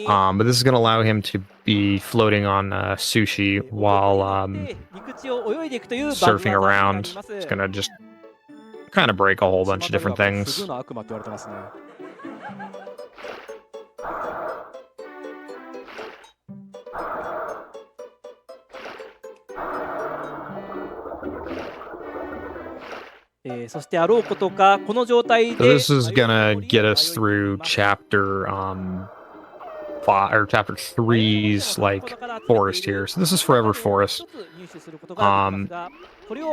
B: But this is going to allow him to be floating on sushi while surfing around. It's going to just kind of break a whole bunch of different
D: 不
B: things.
D: 遇の悪魔って言われてますね。
C: そしてあろうことかこの状態
B: So
C: で
B: this is gonna get us through chapter 5 or chapter 3's like forest here. So this is Forever Forest.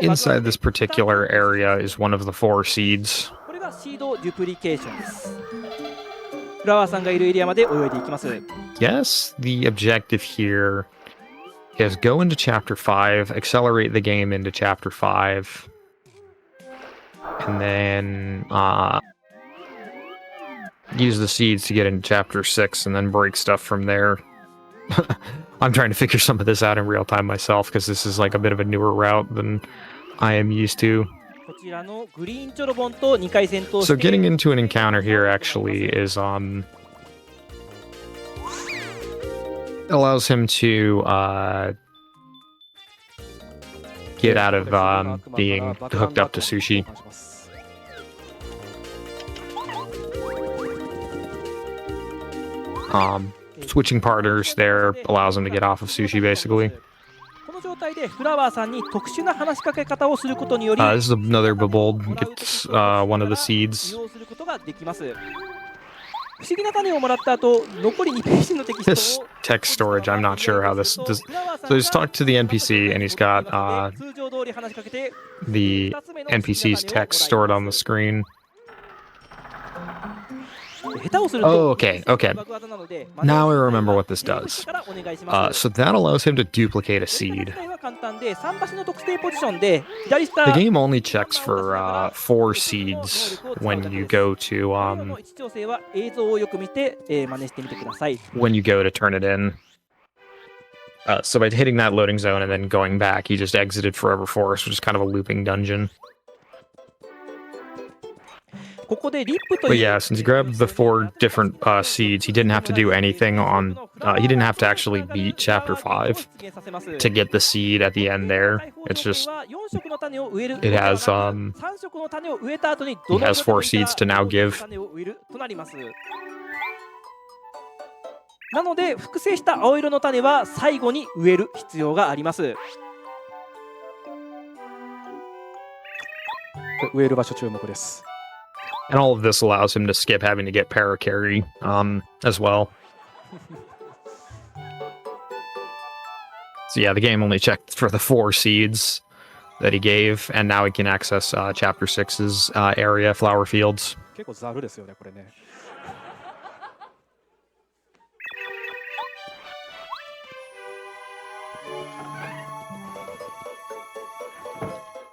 B: Inside this particular area is one of the 4 seeds.
C: これがシードデュプリケーションです。フラワーさんがいるエリアまで泳いでいきます。
B: Yes, the objective here is go into chapter 5, accelerate the game into chapter 5, and then use the seeds to get into chapter 6 and then break stuff from there. I'm trying to figure some of this out in real time myself because this is like a bit of a newer route than I am used to.
C: こちらのグリーンチョロボンと2回戦闘し
B: So
C: て
B: getting into an encounter here actually is allows him to get out of being hooked up to sushi. Switching partners there allows him to get off of sushi basically.
C: この状態でフラワーさんに特殊な話しかけ方をすることにより
B: This is another Babold gets one of the
C: 利
B: seeds.
C: 用することができます。不思議な種をもらった後、残り2ページのテキス
B: This
C: トを
B: text storage, I'm not sure how this does. So he's talked to the NPC and he's got
C: 通常通り話しかけて
B: the NPC's text stored on the screen.
C: 下手をする
B: Oh,
C: と
B: okay, okay.
C: 爆技なので
B: Now I remember what this does.
C: からお願いします
B: So that allows him to duplicate a seed.
C: は簡単で3場所の特定ポジションで左下
B: The game only checks for 4 seeds when you go to
C: 位置調整は映像をよく見て、真似してみてください
B: when you go to turn it in. So by hitting that loading zone and then going back, he just exited Forever Forest, which is kind of a looping dungeon.
C: ここでリップと
B: But
C: いう
B: yeah, since he grabbed the 4 different seeds, he didn't have to do anything on. He didn't have to actually beat Chapter 5 to get the seed at the end there. It's just it has he has 4 seeds to now give.
C: なので複製した青色の種は最後に植える必要があります。
D: 植える場所注目です。
B: And all of this allows him to skip having to get paracarry as well. So yeah, the game only checked for the 4 seeds that he gave, and now he can access Chapter 6's area, Flower Fields.
D: 結構ザルですよね、これね。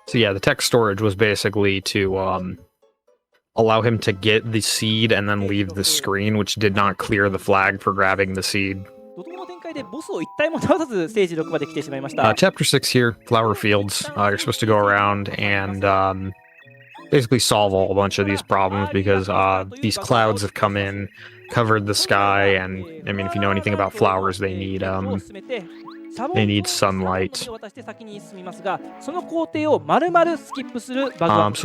B: So yeah, the text storage was basically to allow him to get the seed and then leave the screen, which did not clear the flag for grabbing the seed.
C: 怒涛の展開でボスを一体も倒さずステージ6まで来てしまいました。
B: Chapter 6 here, Flower Fields. You're supposed to go around and basically solve a whole bunch of these problems because these clouds have come in, covered the sky, and I mean, if you know anything about flowers, they need sunlight. So what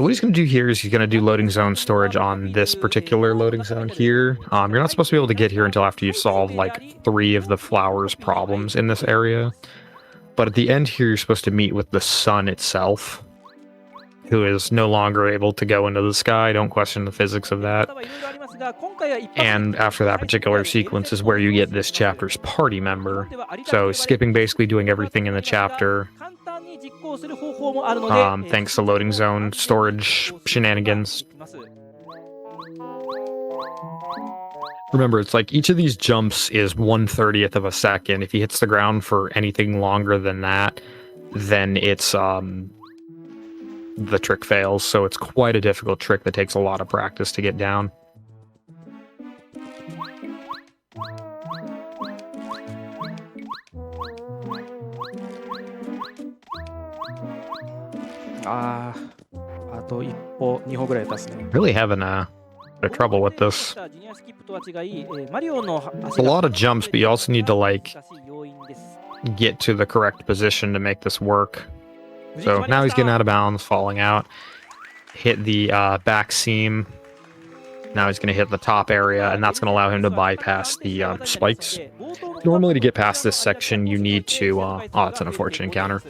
B: he's going to do here is he's going to do loading zone storage on this particular loading zone here. You're not supposed to be able to get here until after you've solved like 3 of the flowers problems in this area. But at the end here, you're supposed to meet with the sun itself, who is no longer able to go into the sky. Don't question the physics of that. And after that particular sequence is where you get this chapter's party member. So skipping basically doing everything in the chapter, thanks to loading zone storage shenanigans. Remember, it's like each of these jumps is 1/30th of a second. If he hits the ground for anything longer than that, then it's the trick fails. So it's quite a difficult trick that takes a lot of practice to get down. Really having a bit of trouble with this. It's a lot of jumps, but you also need to like get to the correct position to make this work. So now he's getting out of bounds, falling out. hit the back seam. Now he's going to hit the top area, and that's going to allow him to bypass the spikes. Normally, to get past this section, you need to... oh, it's an unfortunate encounter.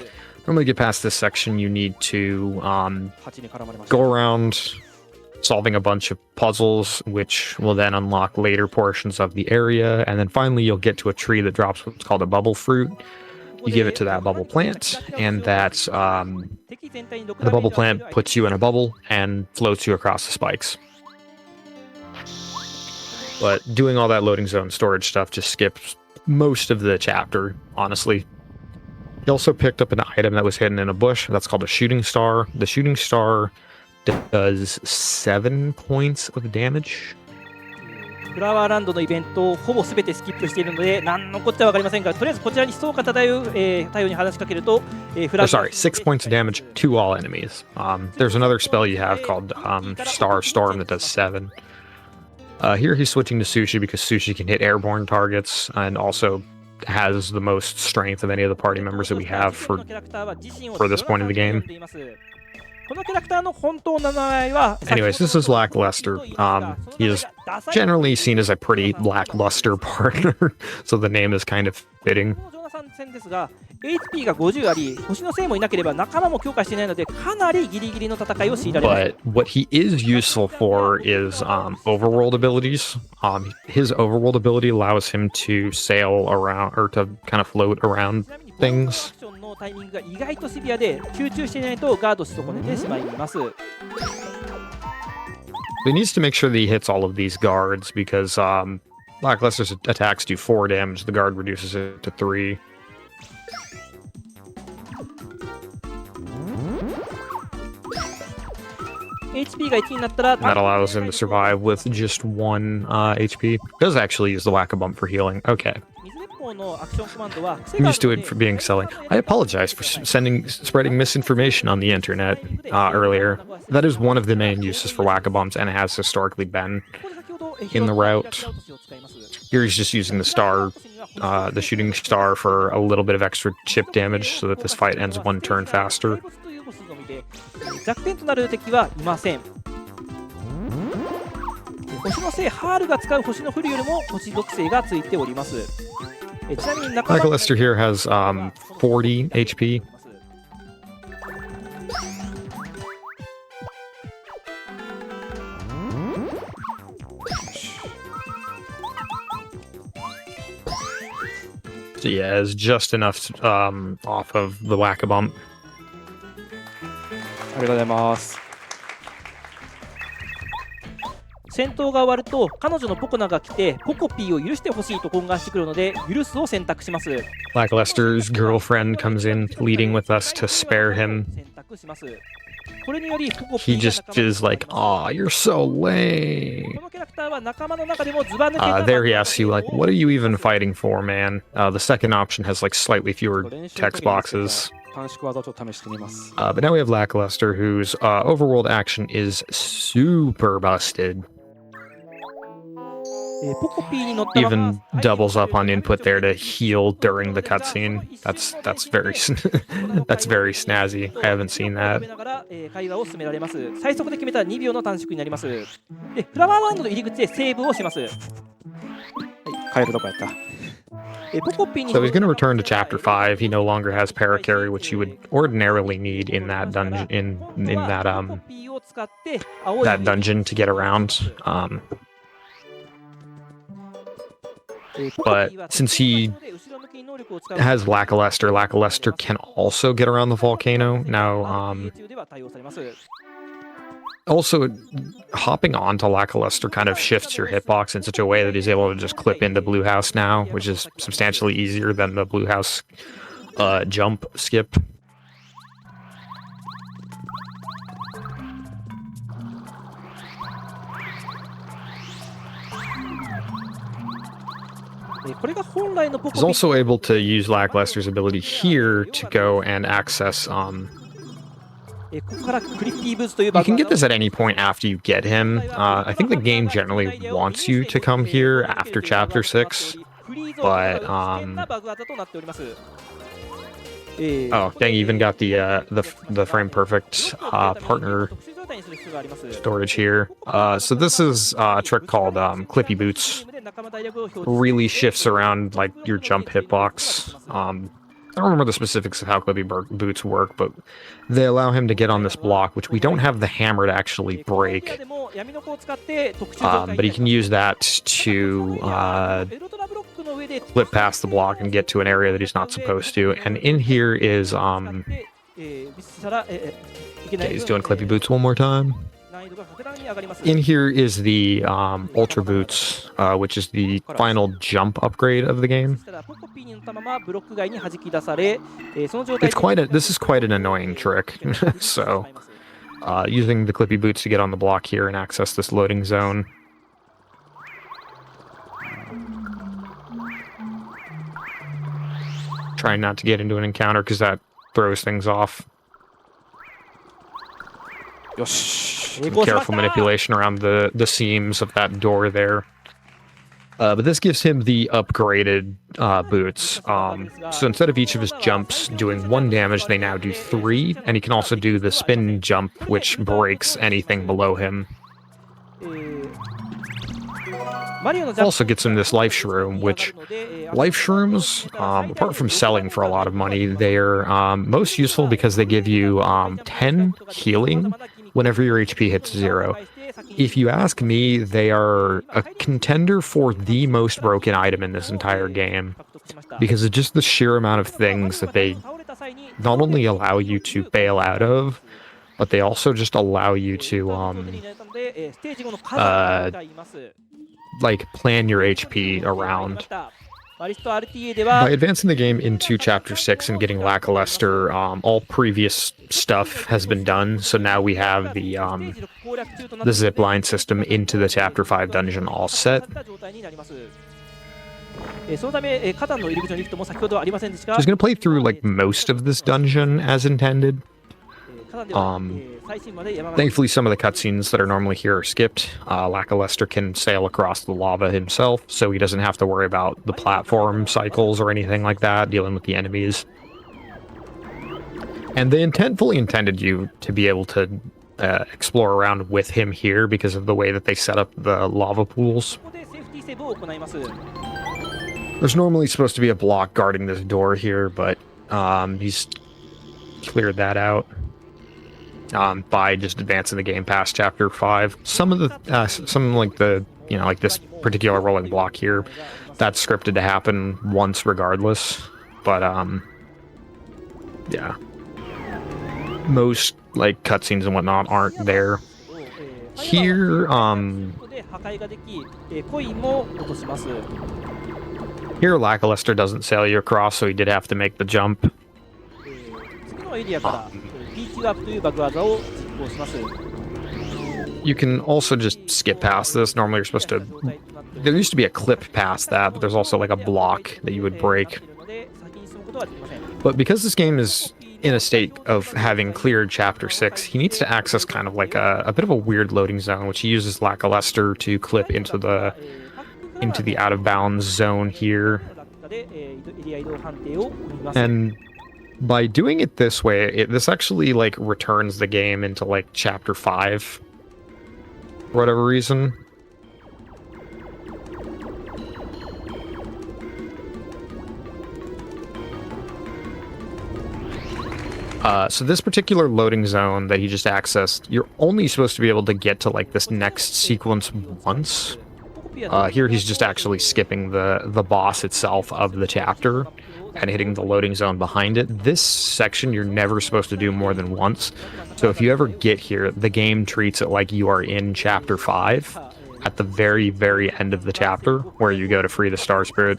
B: Normally, to get past this section, you need to go around solving a bunch of puzzles, which will then unlock later portions of the area, and then finally you'll get to a tree that drops what's called a bubble fruit. You give it to that bubble plant, and that's the bubble plant puts you in a bubble and floats you across the spikes. But doing all that loading zone storage stuff just skips most of the chapter, honestly. He also picked up an item that was hidden in a bush. That's called a shooting star. The shooting star does 7 points of damage.
C: フラワーランドのイベントをほぼ全てスキップしているので何のこっちゃ分かりませんが、とりあえずこちらにそうか対応に話しかけると、
B: sorry, 6 points of damage to all enemies. There's another spell you have called Star Storm that does 7. Here he's switching to Sushi because Sushi can hit airborne targets and also has the most strength of any of the party members that we have for this point in the game. Anyways, this is lackluster. He is generally seen as a pretty lackluster partner, so the name is kind of fitting.
C: HP が50あり、星のせいもいなければ仲間も強化していないので、かなりギリギリの戦いを強いられます。
B: But what he is useful for is overworld abilities. His overworld ability allows him to sail around, or to kind of float around things.
C: のタイミングが意外とシビアで、集中していないとガードし損ねてしまいます。
B: He needs to make sure that he hits all of these guards because Lackluster's attacks do 4 damage. The guard reduces it to 3.
C: HP が1になったら
B: That allows him to survive with just 1 HP. Does actually use the Whack-A-Bump for healing. Okay. I'm used to it for being selling. I apologize for spreading misinformation on the internet earlier. That is one of the main uses for Whack-A-Bumps, and it has historically been in the route. Here he's just using the star, the shooting star for a little bit of extra chip damage so that this fight ends 1 turn faster.
C: 弱点となる敵はいません。星のせい、ハールが使う星の降るよりも星属性がついております。ちなみに仲間
B: Lackluster here has 40 HP. So yeah, it's just enough off of the Whack-A-Bump.
D: ありがとうございます。
C: 戦闘が終わると彼女のポコナが来てポコピーを許してほしいと懇願してくるので許すを選択します。
B: Lackluster's girlfriend comes in pleading with us to spare him.
C: 選択します。これによりポコピ
B: He
C: ー
B: just is like, "Aw, you're so lame."
C: このキャラクターは仲間の中でもズバ抜けた
B: There he asks you, like, "What are you even fighting for, man?" The second option has like slightly fewer text boxes.
D: 短縮技をちょっと試してみます。
B: But now we have Lackluster, whose overworld action is super busted.
C: ポコピーに乗ったまま
B: Even doubles up on input there to heal during the cutscene. That's very that's very snazzy. I haven't seen that.
C: 会話を進められます。最速で決めた2秒の短縮になります。で、フラワーランドの入り口でセーブをします。
D: カエルどこやった？
B: So he's going to return to Chapter 5. He no longer has Paracarry, which you would ordinarily need in that dungeon, in that dungeon to get around. But since he has Lackluster, Lackluster can also get around the volcano. Now, also, hopping onto Lackluster kind of shifts your hitbox in such a way that he's able to just clip into Blue House now, which is substantially easier than the Blue House jump skip. He's also able to use Lackluster's ability here to go and access you can get this at any point after you get him. I think the game generally wants you to come here after Chapter 6, but oh, dang! You even got the frame perfect partner storage here. So this is a trick called Clippy Boots. Really shifts around like your jump hitbox. I don't remember the specifics of how Clippy Boots work, but they allow him to get on this block, which we don't have the hammer to actually break. But he can use that to flip past the block and get to an area that he's not supposed to. And in here is okay, he's doing Clippy Boots one more time. In here is the Ultra Boots, which is the final jump upgrade of the game. This is quite an annoying trick. So, using the Clippy Boots to get on the block here and access this loading zone. Trying not to get into an encounter because that throws things off. Careful manipulation around the seams of that door there. But this gives him the upgraded boots. So instead of each of his jumps doing 1 damage, they now do 3. And he can also do the spin jump, which breaks anything below him. Also gets him this life shroom, which life shrooms, apart from selling for a lot of money, they're most useful because they give you 10 healing whenever your HP hits 0. If you ask me, they are a contender for the most broken item in this entire game, because of just the sheer amount of things that they not only allow you to bail out of, but they also just allow you to like plan your HP around. By advancing the game into Chapter 6 and getting Lackluster, all previous stuff has been done, so now we have the zipline system into the Chapter 5 dungeon all set. So I was going to play through like most of this dungeon as intended. Thankfully, some of the cutscenes that are normally here are skipped. Lackluster can sail across the lava himself, so he doesn't have to worry about the platform cycles or anything like that, dealing with the enemies. And they fully intended you to be able to explore around with him here because of the way that they set up the lava pools. There's normally supposed to be a block guarding this door here, but he's cleared that out. By just advancing the game past Chapter 5. Some of the, like this particular rolling block here, that's scripted to happen once regardless. But, yeah. Most, like, cutscenes and whatnot aren't there. Here, here Lackluster doesn't sail you across, so he did have to make the jump. You can also just skip past this. Normally you're supposed to... There used to be a clip past that, but there's also like a block that you would break. But because this game is in a state of having cleared Chapter 6, he needs to access kind of like a bit of a weird loading zone, which he uses Lackluster to clip into the out-of-bounds zone here. And by doing it this way, this actually, like, returns the game into, like, Chapter 5. For whatever reason. So this particular loading zone that he just accessed, you're only supposed to be able to get to, like, this next sequence once. Here he's just actually skipping the boss itself of the chapter and hitting the loading zone behind it. This section you're never supposed to do more than once. So if you ever get here, the game treats it like you are in Chapter 5 at the very, very end of the chapter where you go to free the Star Spirit.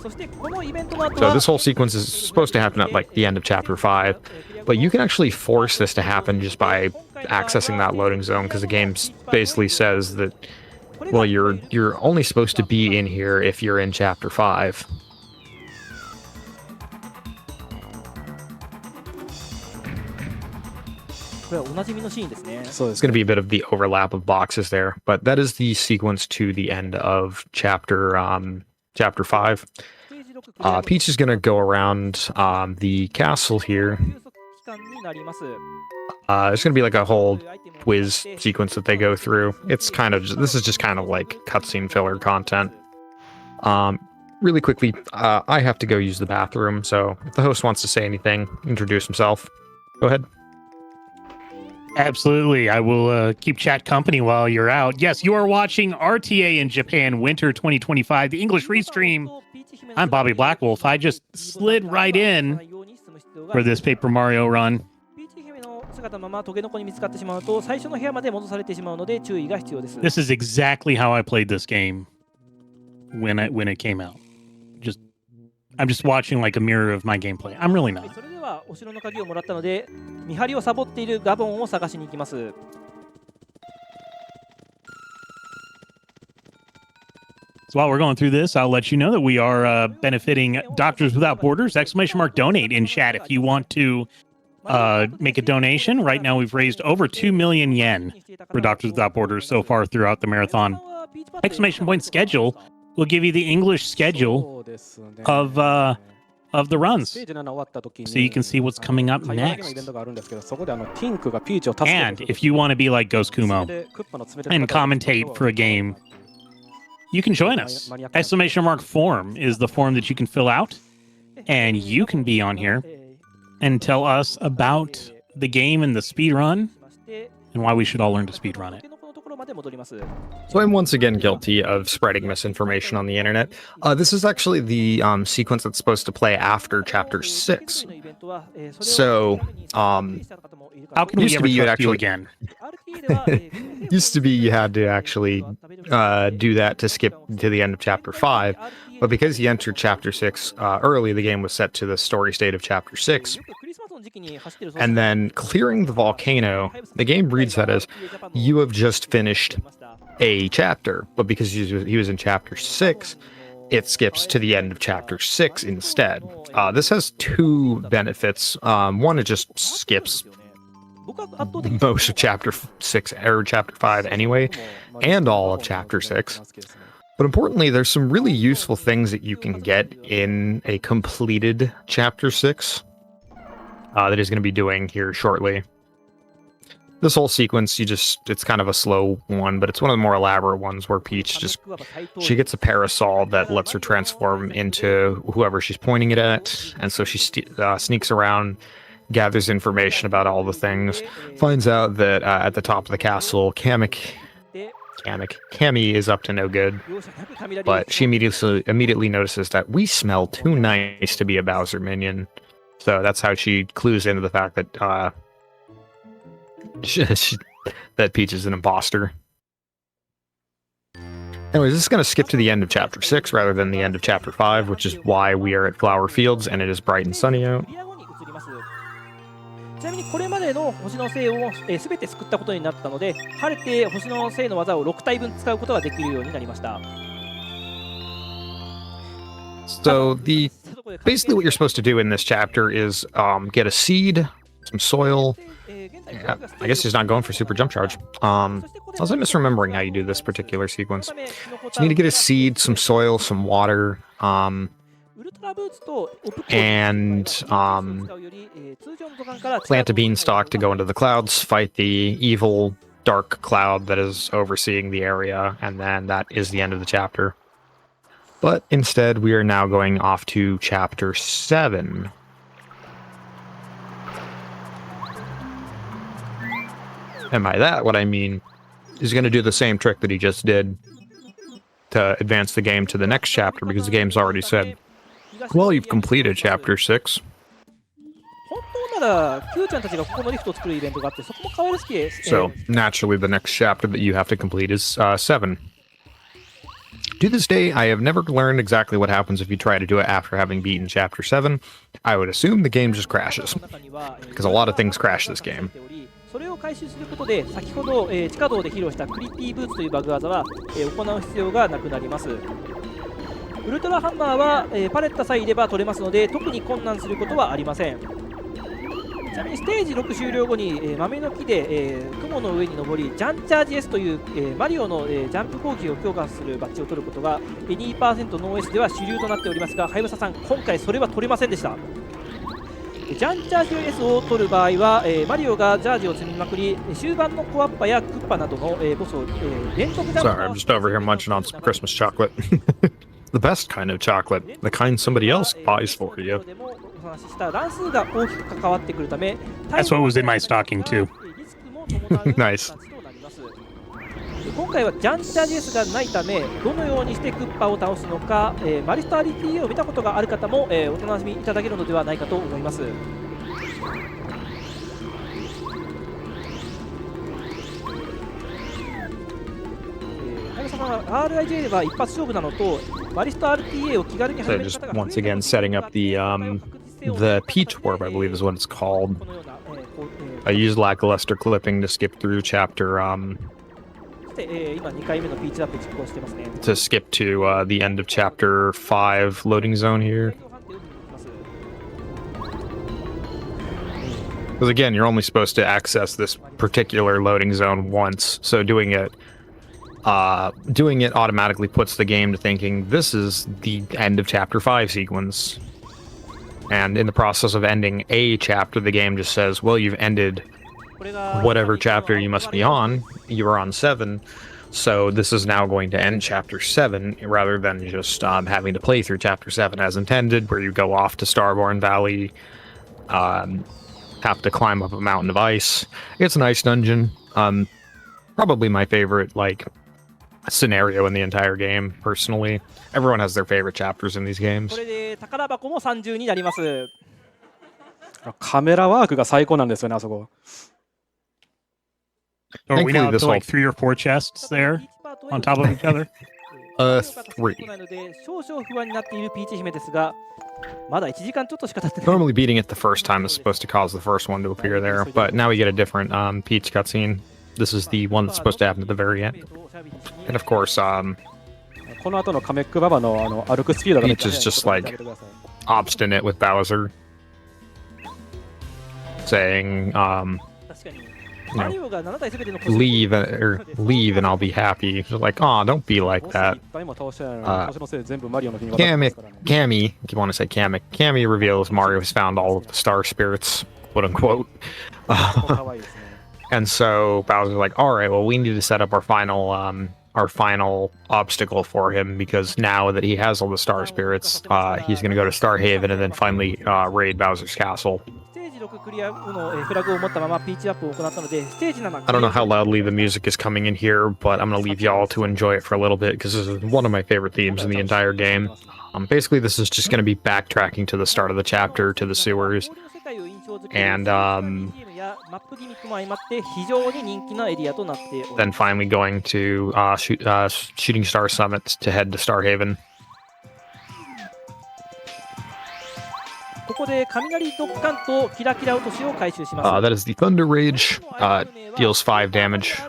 B: So this whole sequence is supposed to happen at like the end of Chapter 5, but you can actually force this to happen just by accessing that loading zone, because the game basically says that, well, you're only supposed to be in here if you're in Chapter 5. So it's going to be a bit of the overlap of boxes there, but that is the sequence to the end of Chapter 5. Peach is going to go around the castle here It's gonna be like a whole quiz sequence that they go through. It's kind of this is just kind of like cutscene filler content. Really quickly, I have to go use the bathroom, so if the host wants to say anything, introduce himself. Go ahead.
E: Absolutely. I will keep chat company while you're out. Yes, you are watching RTA in Japan Winter 2025, the English Restream. I'm Bobby Blackwolf. I just slid right in for this Paper Mario run. This is exactly how I played this game when it came out. I'm just watching like a mirror of my gameplay. I'm really not. So while we're going through this, I'll let you know that we are benefiting Doctors Without Borders, !donate in chat if you want to make a donation. Right now we've raised over 2 million yen for Doctors Without Borders so far throughout the marathon. !schedule will give you the English schedule of the runs, so you can see what's coming up next. And if you want to be like ghostkumo and commentate for a game, you can join us. !form is the form that you can fill out, and you can be on here and tell us about the game and the speed run and why we should all learn to speed run it.
B: So I'm once again guilty of spreading misinformation on the internet. This is actually the sequence that's supposed to play after Chapter 6. So,
E: how can we ever trust you again?
B: Used to be you had to actually do that to skip to the end of Chapter 5, but because you entered Chapter 6 early, the game was set to the story state of Chapter 6. And then clearing the volcano, the game reads that as you have just finished a chapter, but because he was in Chapter 6, it skips to the end of Chapter 6 instead. This has two benefits. One, it just skips most of Chapter 6 or Chapter 5 anyway, and all of Chapter 6. But importantly, there's some really useful things that you can get in a completed Chapter 6 that he's going to be doing here shortly. This whole sequence, it's kind of a slow one, but it's one of the more elaborate ones where Peach she gets a parasol that lets her transform into whoever she's pointing it at, and so she sneaks around, gathers information about all the things, finds out that at the top of the castle, Kami is up to no good, but she immediately notices that we smell too nice to be a Bowser minion. So that's how she clues into the fact that that Peach is an imposter. Anyways, this is going to skip to the end of Chapter 6 rather than the end of Chapter 5, which is why we are at Flower Fields and it is bright and sunny out.
C: ちなみにこれまでの星の星を全て救ったことになったので、晴れて星の星の技を6体分使うことができるようになりました。
B: So basically what you're supposed to do in this chapter is get a seed, some soil. Yeah, I guess he's not going for super jump charge. I was misremembering how you do this particular sequence. So you need to get a seed, some soil, some water, and plant a beanstalk to go into the clouds, fight the evil dark cloud that is overseeing the area, and then that is the end of the chapter. But instead, we are now going off to Chapter 7. And by that, what I mean is going to do the same trick that he just did to advance the game to the next chapter, because the game's already said, well, you've completed Chapter 6. So, naturally, the next chapter that you have to complete is 7. To this day, I have never learned exactly what happens if you try to do it after having beaten Chapter 7. I would assume the game just crashes, because a lot of things crash this game.
C: それを回収することで、先ほど、地下道で披露したクリッピーブーツというバグ技は、行う必要がなくなります。ウルトラハンマーは、パレッタさえいれば取れますので、特に困難することはありません。ちなみにステージ6終了後に、豆の木で、雲の上に登り、ジャンチャージ S という、マリオの、ジャンプ攻撃を強化するバッジを取ることが 2% ノー S では主流となっておりますが、はやぶささん、今回それは取れませんでした。ジャンチャージ S を取る場合は、マリオがジャージを積みまくり、終盤のコアッパやクッパなどの、ボスを、連続ジャンプ
B: Sorry, I'm just over here munching on some Christmas chocolate. The best kind of chocolate, the kind somebody else buys for you.
C: でもお話しした乱数が大きく関わってくるため、
E: That's what was in my stocking too.
C: リスクも伴う
B: Nice.
C: 形となります。今回はジャンチャージ S がないため、どのようにしてクッパを倒すのか、マリスト RTA を見たことがある方も、お楽しみいただけるのではないかと思います。はやぶさんは RIJ では一発勝負なのと、マリスト RTA を気軽に始
B: So
C: める
B: just
C: 方が
B: once again setting up the Peach Warp, I believe is what it's called.
C: このような、
B: I used lackluster clipping to skip through chapter
C: 今2回目のピーチアップ実行してますね。
B: to skip to the end of chapter 5 loading zone here. Because again, you're only supposed to access this particular loading zone once, so doing it automatically puts the game to thinking this is the end of chapter 5 sequence. And in the process of ending a chapter, the game just says, well, you've ended whatever chapter you must be on. You are on 7, so this is now going to end chapter 7 rather than just having to play through chapter 7 as intended, where you go off to Starborn Valley, have to climb up a mountain of ice. It's a nice dungeon. Probably my favorite scenario in the entire game, personally. Everyone has their favorite chapters in these games.
C: これで宝箱も30になります。
D: カメラワークが最高なんですよね、あそこ。
E: Are we
B: Thankfully,
E: now up
B: this
E: to
B: whole-
E: like 3 or 4 chests there on top of each other?
B: 3.
C: なので少々不安になっているピーチ姫ですが、まだ1時間ちょっとしか経ってない。
B: Normally beating it the first time is supposed to cause the first one to appear there, but now we get a different Peach cutscene. This is the one that's supposed to happen at the very end. And of course,
D: この後のカメックババの歩くスピードがめっちゃ
B: Peach is
D: 速い
B: just
D: ちょっと見
B: like
D: てあげてください
B: obstinate with Bowser, saying,
C: 確かに。マリオが7体全ての星を
B: leave and I'll be happy. Just like, oh, don't be like
D: ボス
B: that.
D: いっぱいも倒してないのに年のせいで全部マリオの手に渡ってますからね
B: Cammy, if you want to say Cammy reveals Mario has found all of the star spirits, quote unquote.
D: 可愛いですね
B: And so Bowser's like, all right, well, we need to set up our final obstacle for him, because now that he has all the star spirits, he's going to go to Starhaven and then finally raid Bowser's castle.
C: ステージ6クリア後のフラグを持ったままピーチアップを行ったので、ステージ7
B: I don't know how loudly the music is coming in here, but I'm going to leave y'all to enjoy it for a little bit, because this is one of my favorite themes in the entire game. Basically, this is just going to be backtracking to the start of the chapter, to the sewers. And then finally going to Shooting Star Summit to head to Starhaven.
C: ここで雷ドッカンとキラキラ落としを回収します。
B: That is the Thunder Rage, deals 5 damage.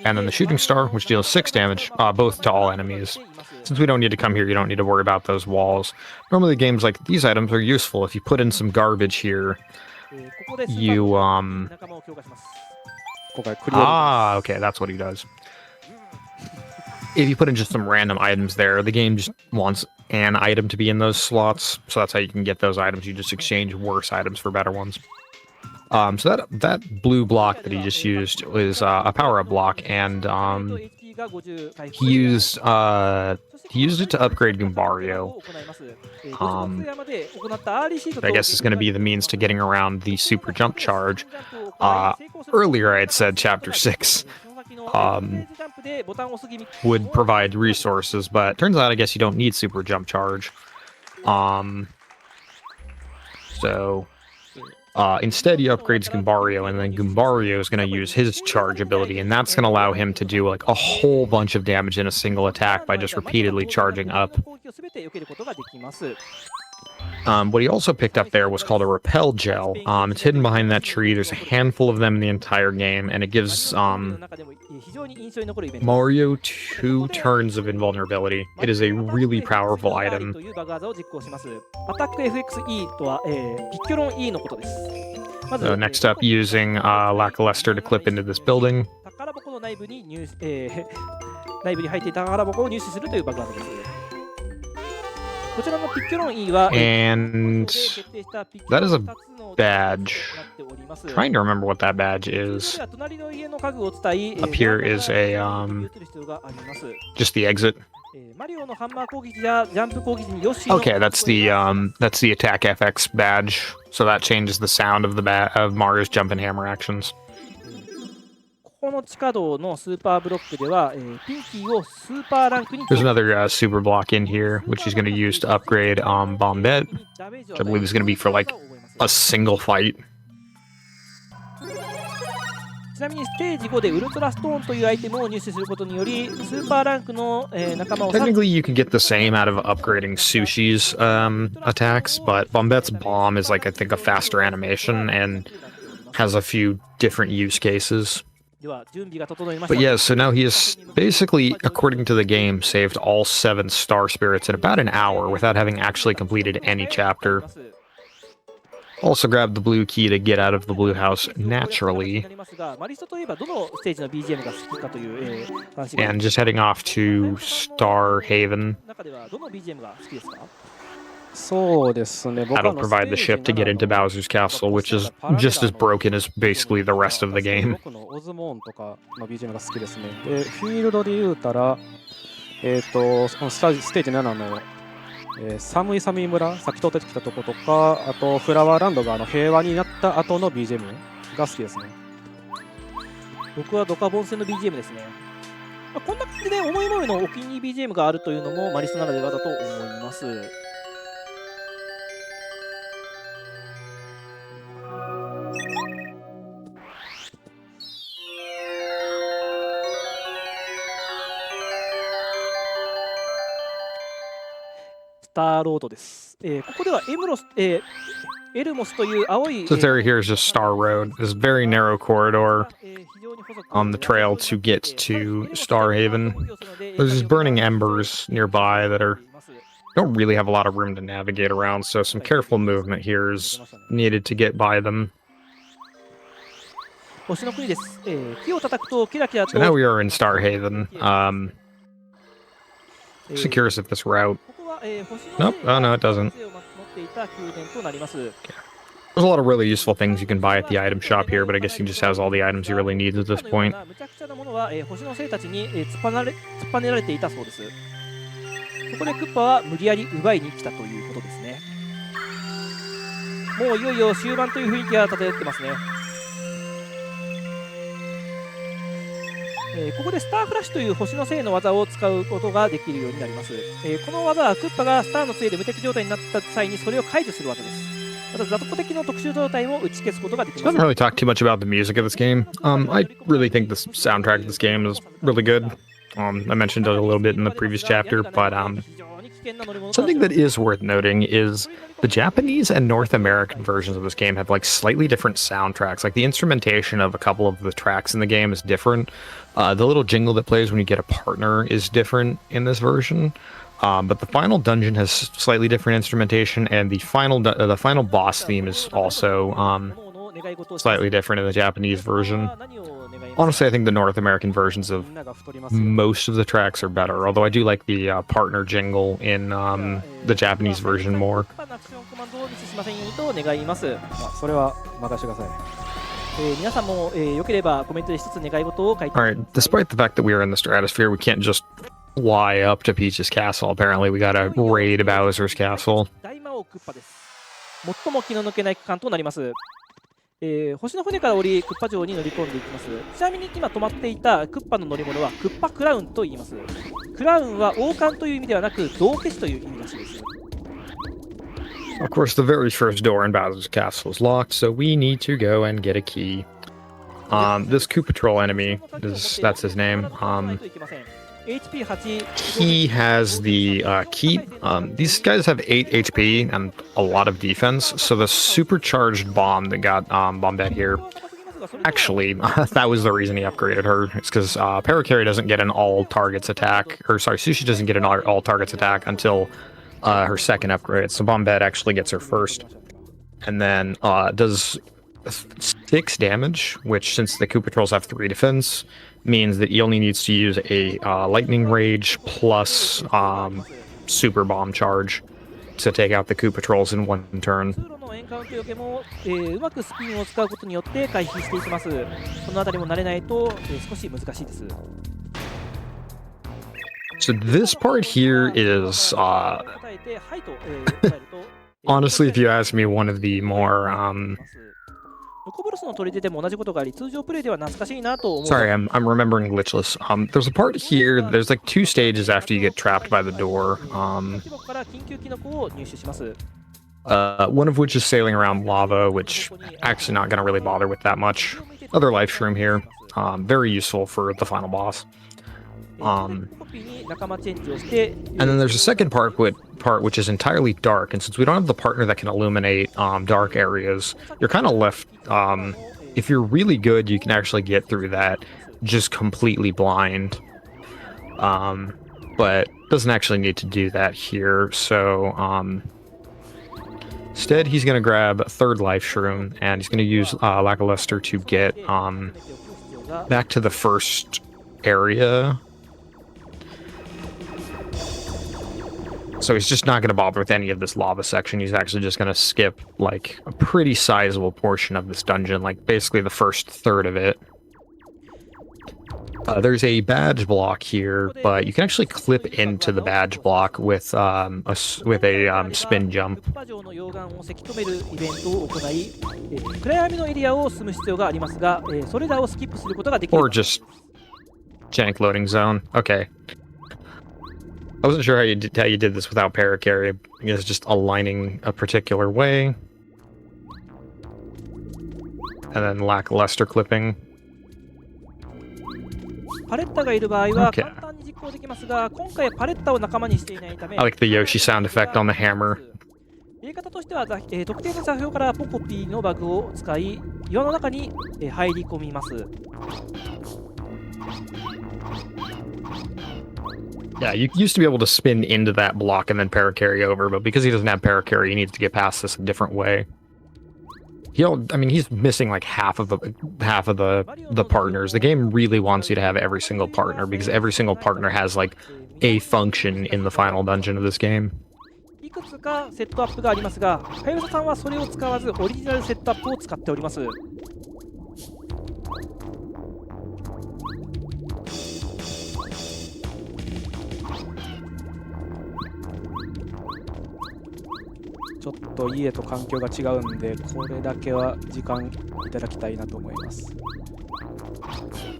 B: And then the Shooting Star, which deals 6 damage, both to all enemies. Since we don't need to come here, you don't need to worry about those walls. Normally games like these items are useful. If you put in some garbage here, you,
D: 今回クリア
B: okay, that's what he does. If you put in just some random items there, the game just wants an item to be in those slots, so that's how you can get those items. You just exchange worse items for better ones. So that blue block that he just used was a power-up block, and he used it to upgrade Goombario. I guess it's going to be the means to getting around the super jump charge. Earlier I had said chapter 6 would provide resources, but turns out I guess you don't need super jump charge. Instead, he upgrades Goombario, and then Goombario is going to use his charge ability, and that's going to allow him to do like a whole bunch of damage in a single attack by just repeatedly charging up. What he also picked up there was called a Repel Gel. It's hidden behind that tree. There's a handful of them in the entire game, and it gives Mario 2 turns of invulnerability. It is a really powerful item. So next up, using Lackluster to clip into this building.
C: 内部に入っていた宝箱を入手するというバグワードです。こちらのピッキョロン E は
B: And that is a badge. Trying to remember what that badge is. Up here is a just the exit. Okay, that's the attack FX badge. So that changes the sound of of Mario's jump and hammer actions.
C: この地下道のスーパーブロックでは、ピンキーをスーパーランクに
B: There's another super block in here, which he's going to use to upgrade Bombette, which I believe is going to be for like a single fight.
C: ちなみにステージ5でウルトラストーンというアイテムを入手することにより、スーパーランクの、仲間を
B: Technically, you can get the same out of upgrading Sushi's attacks, but Bombette's bomb is like, I think, a faster animation and has a few different use cases. But yeah, so now he has basically, according to the game, saved all 7 star spirits in about an hour without having actually completed any chapter. Also grabbed the blue key to get out of the blue house naturally. And just heading off to Star Haven.
D: そうですね。
B: That'll provide the ship to get into Bowser's Castle, which is just as broken as basically the rest of the game.
D: 僕のオズモーンとかの BGM が好きですね。で、フィールドで言うたら、そのステージ7の、寒い寒い村、さっき通ってきたとことか、あとフラワーランドが平和になった後の BGM が好きですね。
C: 僕はドカボン戦の BGM ですね。こんな感じで思い思いのお気に入り BGM があるというのもマリスならではだと思います。スターロードです。ここではエルモスという青い
B: So this area here is just Star Road. This very narrow corridor on the trail to get to Star Haven. There's these burning embers nearby that don't really have a lot of room to navigate around, so some careful movement here is needed to get by them.
C: 星の国です。木を叩くとキラキラと
B: So now we are in Star Haven. Just curious if this route. Nope. Oh no, it doesn't. There's a lot of really useful things you can buy at the item shop here, but I guess he just has all the items he really needs at this point.
C: そこでクッパは無理やり奪いに来たということですね。もういよいよ終盤という雰囲気が漂ってますね。ここでスターフラッシュという星の杖の技を使うことができるようになります。この技はクッパがスターの杖で無敵状態になった際にそれを解除する技です。また雑魚的の特殊状態も打ち消すことができます。
B: Doesn't really talk too much about the music of this game. I really think the soundtrack of this game is really good. I mentioned it a little bit in the previous chapter, but something that is worth noting is the Japanese and North American versions of this game have like slightly different soundtracks. Like the instrumentation of a couple of the tracks in the game is different. The little jingle that plays when you get a partner is different in this version. But the final dungeon has slightly different instrumentation, and the final boss theme is also slightly different in the Japanese version. Honestly, I think the North American versions of most of the tracks are better, although I do like the partner jingle in the Japanese version more.
D: それは任せてください。
C: 皆さんもよければコメントで一つ願い事を書いて。
B: Alright, despite the fact that we are in the stratosphere, we can't just fly up to Peach's castle. Apparently, we gotta raid Bowser's castle.
C: 大魔王クッパです。最も気の抜けない区間となります。星の船から降りクッパ城に乗り込んでいきます。ちなみに今止まっていたクッパの乗り物はクッパクラウンと言います。クラウンは王冠という意味ではなく道化師という意味らしいです。
B: Of course, the very first door in Bowser's castle is locked, so we need to go and get a key. This Koopa Troll enemy, that's his name. He has the key. These guys have 8 HP and a lot of defense, so the supercharged bomb that got Bombette here, actually, that was the reason he upgraded her. It's because Parakarry doesn't get an all targets attack, or sorry, Sushi doesn't get an all targets attack until her second upgrade, so Bombette actually gets her first. And then does 6 damage, which since the Koopa Trolls have 3 defense, means that he only needs to use a Lightning Rage plus Super Bomb charge. to take out the Koopa patrols in one turn.
C: 通路のエンカウントよけも、うまくスピンを使うことによって回避していきます。そのあたりも慣れないと、少し難しいです。
B: So this part here is, honestly, if you ask me, one of the more, sorry, I'm remembering glitchless. There's a part here, there's like 2 stages after you get trapped by the door. One of which is sailing around lava, which actually not going to really bother with that much. Other life shroom here, very useful for the final boss. And then there's a second part which is entirely dark, and since we don't have the partner that can illuminate dark areas, you're kind of left, if you're really good, you can actually get through that just completely blind. But doesn't actually need to do that here, so instead he's going to grab a 3rd life shroom, and he's going to use Lackluster to get back to the first area. So he's just not going to bother with any of this lava section. He's actually just going to skip, like, a pretty sizable portion of this dungeon, like, basically the first third of it. There's a badge block here, but you can actually clip into the badge block with a spin jump. Or just jank loading zone. Okay. I wasn't sure how you did this without paracarry. I guess just aligning a particular way. And then lackluster clipping. Okay. I like the Yoshi sound effect on the hammer. Yeah, you used to be able to spin into that block and then paracarry over, but because he doesn't have paracarry, he needs to get past this a different way. He's missing like half of the partners. The game really wants you to have every single partner because every single partner has like a function in the final dungeon of this game.
C: いくつかセットアップがありますが、はやぶささんはそれを使わずオリジナルセットアップを使っております。
D: ちょっと家と環境が違うんで、これだけは時間いただきたいなと思います。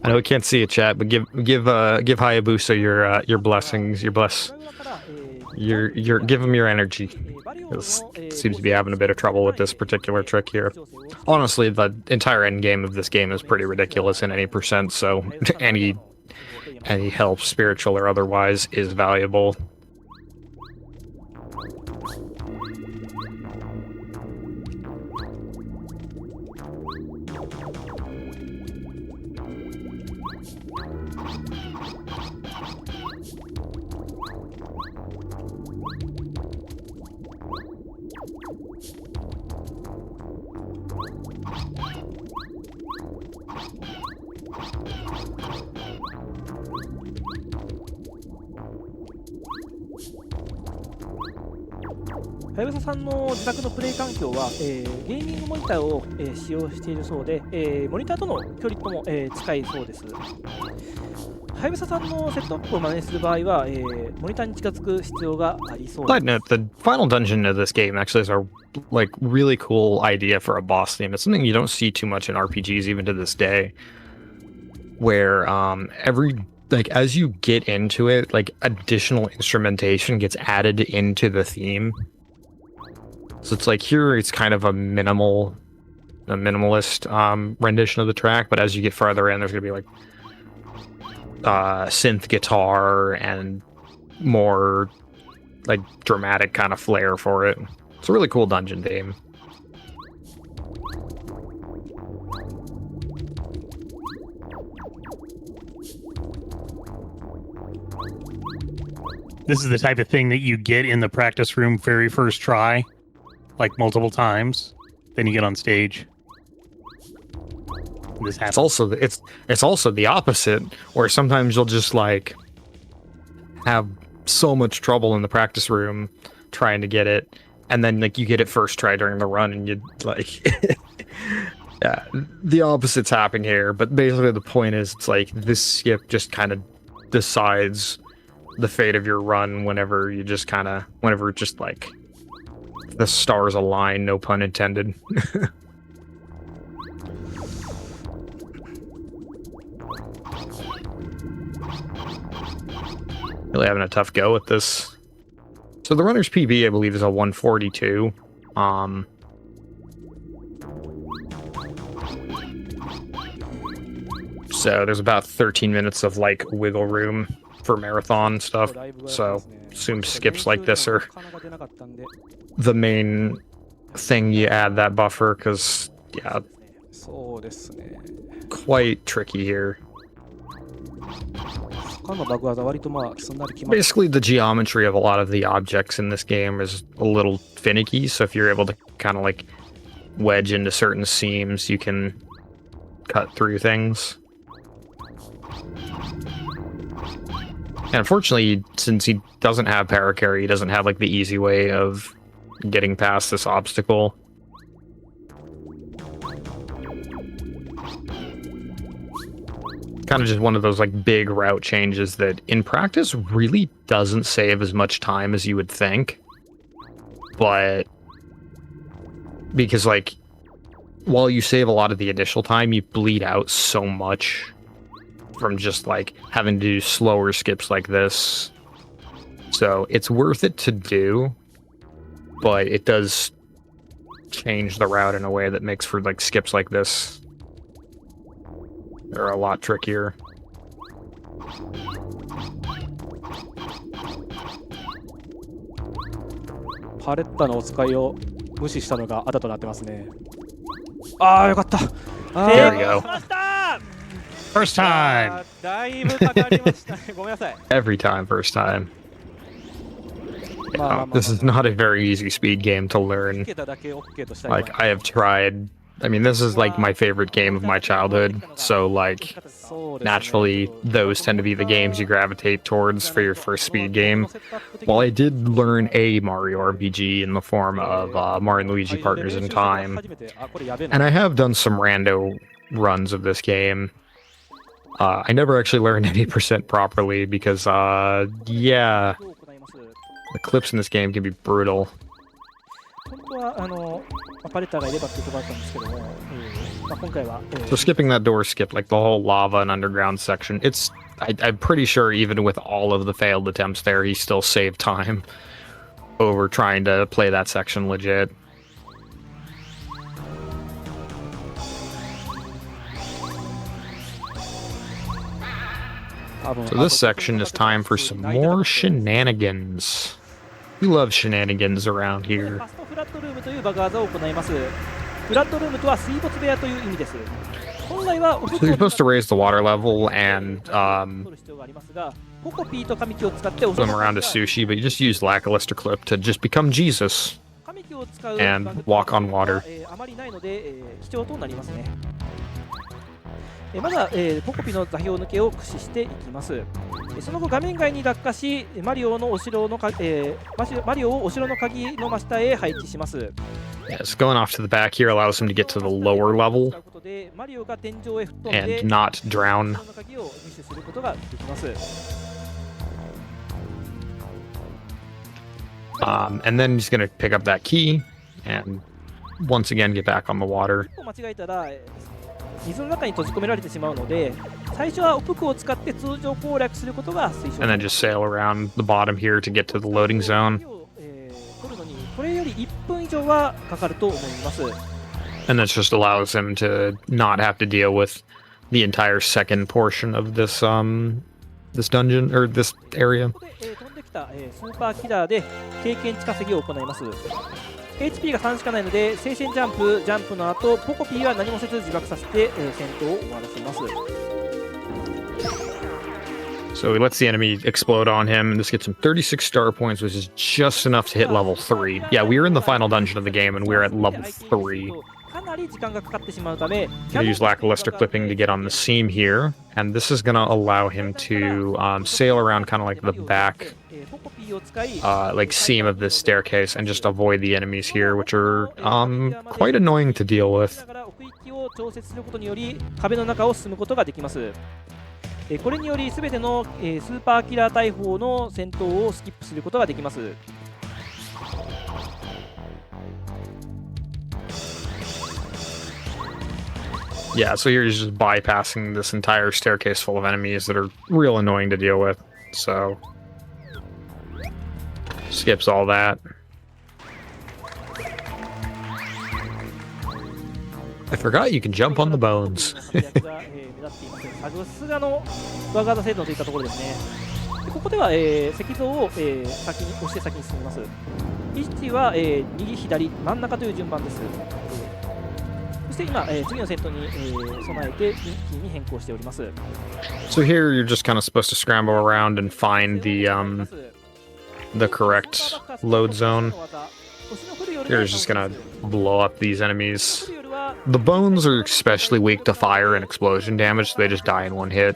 B: I know we can't see it, chat, but give Hayabusa your blessings, give him your energy. He seems to be having a bit of trouble with this particular trick here. Honestly, the entire end game of this game is pretty ridiculous in any percent, so any help, spiritual or otherwise, is valuable.
C: はやぶささんの自宅のプレイ環境は、ゲーミングモニターを、使用しているそうで、モニターとの距離とも、近いそうです。はやぶささんのセットアップを真似する場合は、モニターに近づく必要がありそうです。
B: Side note, the final dungeon of this game actually is a really cool idea for a boss theme. It's something you don't see too much in RPGs even to this day, where as you get into it, like additional instrumentation gets added into the theme. So it's like here it's kind of a minimalist rendition of the track, but as you get farther in, there's gonna be like synth guitar and more like dramatic kind of flair for it. It's a really cool dungeon theme.
E: This is the type of thing that you get in the practice room very first try, like multiple times. Then you get on stage. This happens.
B: It's also the opposite, where sometimes you'll just like have so much trouble in the practice room trying to get it, and then like you get it first try during the run, and you like, yeah, the opposite's happening here. But basically, the point is, it's like this skip just kind of decides the fate of your run whenever just like the stars align, no pun intended. Really having a tough go at this. So the runner's PB, I believe, is a 142. So there's about 13 minutes of like wiggle room for marathon stuff. So assume skips like this are the main thing you add that buffer, because yeah, quite tricky here. Basically, the geometry of a lot of the objects in this game is a little finicky, so if you're able to kind of like wedge into certain seams, you can cut through things. And unfortunately, since he doesn't have paracarry, he doesn't have like the easy way of getting past this obstacle. Kind of just one of those like big route changes that in practice really doesn't save as much time as you would think. But because like while you save a lot of the initial time, you bleed out so much from just like having to do slower skips like this. So it's worth it to do, but it does change the route in a way that makes for like skips like this. They're a lot trickier.
D: There
B: we go.
E: First time.
B: Every time, first time. This is not a very easy speed game to learn. Like, I have tried. I mean, this is like my favorite game of my childhood, so like naturally those tend to be the games you gravitate towards for your first speed game. While I did learn a Mario RPG in the form of Mario and Luigi Partners in Time, and I have done some rando runs of this game, I never actually learned 80% properly because, yeah, the clips in this game can be brutal. So skipping that door skip, like the whole lava and underground section, I'm pretty sure even with all of the failed attempts there, he still saved time over trying to play that section legit. So this section is time for some more shenanigans. We love shenanigans around here. So you're supposed to raise the water level and swim around a sushi, but you just use Lackluster Clip to just become Jesus and walk on water.
C: まだ、ポコピの座標抜けを駆使していきます。その後画面外に落下し、マリオをお城の鍵の真下へ配置します。
B: Yes, going off to the back here allows him to get to the lower level and not drown. And then he's going to pick up that key and once again get back on the water.
C: 水の中に閉じ込められてしまうので、最初はオプクを使って通常攻略することが推奨。
B: And then just sail around the bottom here to get to the loading zone.
C: 取るのにこれより1分以上はかかると思います。
B: And that just allows him to not have to deal with the entire second portion of this this dungeon or this area.
C: 飛んできたスーパーキラーで経験値稼ぎを行います。HP が3しかないので、聖戦ジャンプの後、ポコピーは何もせず自爆させて、戦闘を終わらせます。
B: So he lets the enemy explode on him, and this gets him 36 star points, which is just enough to hit level 3. Yeah, we are in the final dungeon of the game, and we're at level 3.
C: かなり時間がかかってしまうため、
B: Gonna use lackluster clipping to get on the seam here, and this is gonna allow him to sail around kind of like the back like seam of this staircase and just avoid the enemies here, which are quite annoying to deal with.
C: 奥行きを調節することにより壁の中を進むことができます。これにより全てのスーパーキラー大砲の戦闘をスキップすることができます。
B: Yeah, so you're just bypassing this entire staircase full of enemies that are real annoying to deal with. So skips all that. I forgot you can jump on the bones.
C: さすがのワガード精度といったところですね。ここでは、石像を、先に押して先に進みます。位置は、右左真ん中という順番です。そして今、次の戦闘に、備えて一気に変更しております。
B: So here you're just kind of supposed to scramble around and find the correct load zone. You're just gonna blow up these enemies. The bones are especially weak to fire and explosion damage, so they just die in one hit.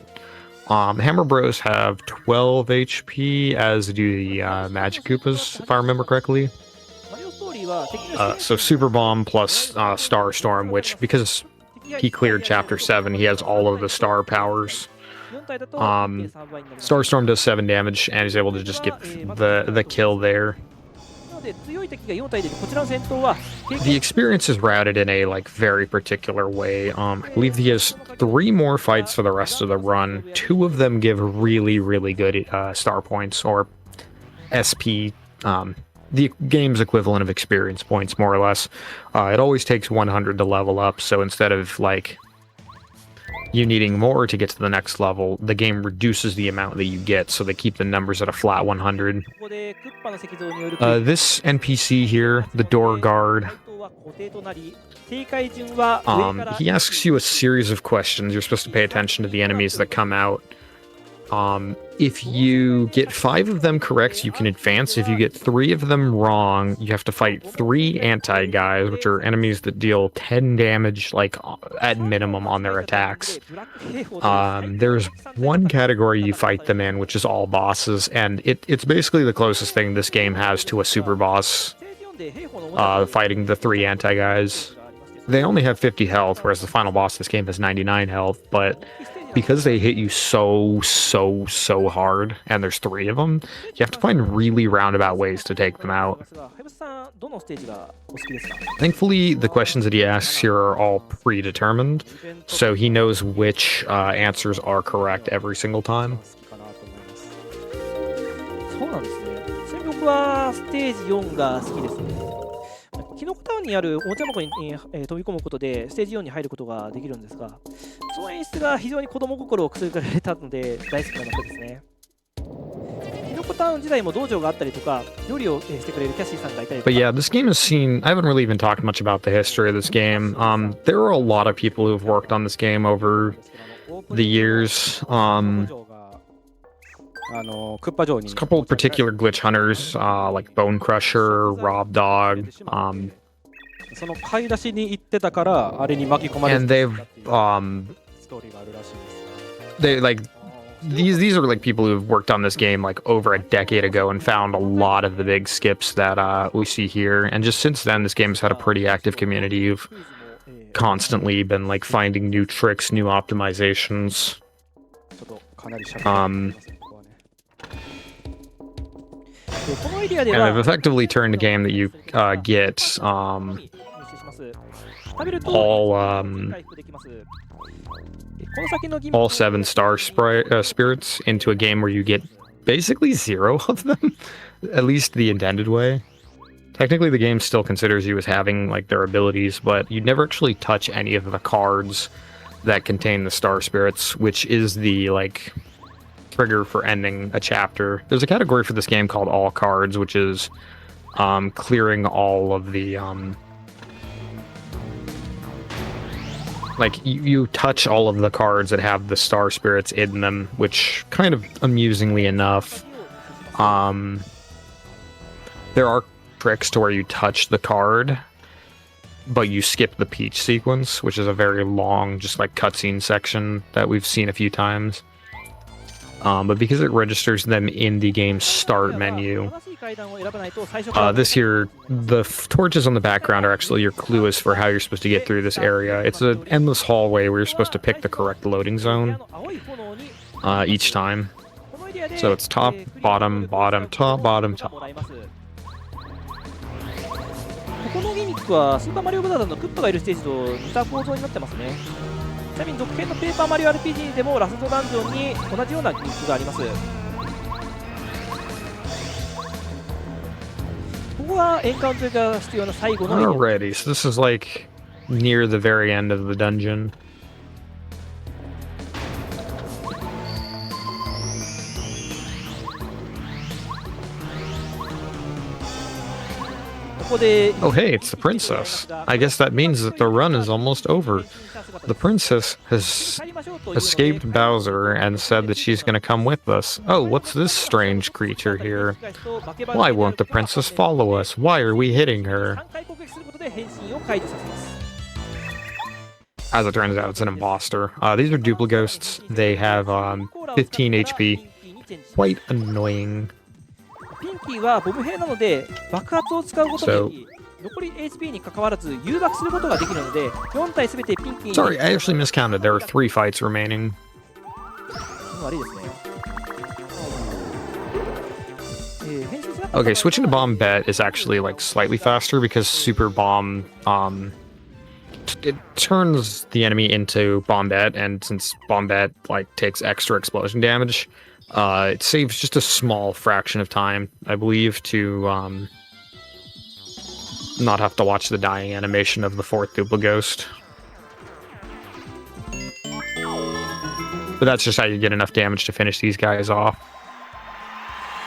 B: Hammer Bros have 12 HP, as do the Magic Koopas, if I remember correctly. So Super Bomb plus Star Storm, which, because he cleared Chapter 7, he has all of the star powers. Star Storm does 7 damage, and he's able to just get the kill there. The experience is routed in a very particular way. I believe he has 3 more fights for the rest of the run. 2 of them give really, really good star points, or SP, the game's equivalent of experience points, more or less. It always takes 100 to level up, so instead of you needing more to get to the next level, the game reduces the amount that you get, so they keep the numbers at a flat 100. This NPC here, the door guard, he asks you a series of questions. You're supposed to pay attention to the enemies that come out. If you get 5 of them correct, you can advance. If you get 3 of them wrong, you have to fight 3 anti-guys, which are enemies that deal 10 damage, at minimum, on their attacks. There's one category you fight them in, which is all bosses, and it's basically the closest thing this game has to a super boss, fighting the 3 anti-guys. They only have 50 health, whereas the final boss of this game has 99 health, but because they hit you so hard, and there's 3 of them, you have to find really roundabout ways to take them out. Thankfully, the questions that he asks here are all predetermined, so he knows which answers are correct every single time.
C: そうなんですね。ちなみに僕はステージ4が好きですね。キノコタウンにあるおもちゃ箱に、飛び込むことでステージ4に入ることができるんですが、その演出が非常に子供心をくすぐられたので大好きな場所ですね。キノコタウン時代も道場があったりとか、料理をしてくれるキャシーさんがいたりとか。
B: But yeah, this game has seen, I haven't really even talked much about the history of this game. There are a lot of people who have worked on this game over the years. There's a couple of particular glitch hunters, like Bone Crusher, Rob Dog. And these are people who have worked on this game over a decade ago and found a lot of the big skips that we see here. And just since then, this game's had a pretty active community who've constantly been finding new tricks, new optimizations. And I've effectively turned a game that you get all 7 star spirits into a game where you get basically 0 of them, at least the intended way. Technically, the game still considers you as having their abilities, but you never actually touch any of the cards that contain the star spirits, which is the trigger for ending a chapter. There's a category for this game called all cards, which is clearing all of the you touch all of the cards that have the star spirits in them, which kind of amusingly enough, there are tricks to where you touch the card but you skip the Peach sequence, which is a very long, just like cutscene section that we've seen a few times. But because it registers them in the game's start menu, this here, the torches on the background are actually your clue as for how you're supposed to get through this area. It's an endless hallway where you're supposed to pick the correct loading zone each time. So it's top, bottom, bottom, top, bottom, top.
C: ここのギミックはスーパーマリオブラザーズのクッパがいるステージと似た構造になってますね。ちなみに続編のペーパーマリオ RPG でもラストダンジョンに同じようなギミックがあります。ここがエンカウントが必要な最後のエリア。
B: Alrighty, so this is like near the very end of the dungeon. Oh hey, it's the princess. I guess that means that the run is almost over. The princess has escaped Bowser and said that she's going to come with us. Oh, what's this strange creature here? Why won't the princess follow us? Why are we hitting her? As it turns out, it's an imposter. These are duplighosts. They have 15 HP. Quite annoying.
C: ピンキーはボム兵なので爆発を使うことにより残り HP に関わらず誘爆することができるので4体すべてピンキーに
B: Sorry, I actually miscounted. There are 3 fights remaining.
C: 悪いですね。変身しなかった
B: Okay, switching to Bomb Bet is actually like slightly faster because Super Bomb it turns the enemy into Bomb Bet, and since Bomb Bet like takes extra explosion damage, it saves just a small fraction of time, I believe, to not have to watch the dying animation of the 4th Duplighost. But that's just how you get enough damage to finish these guys off.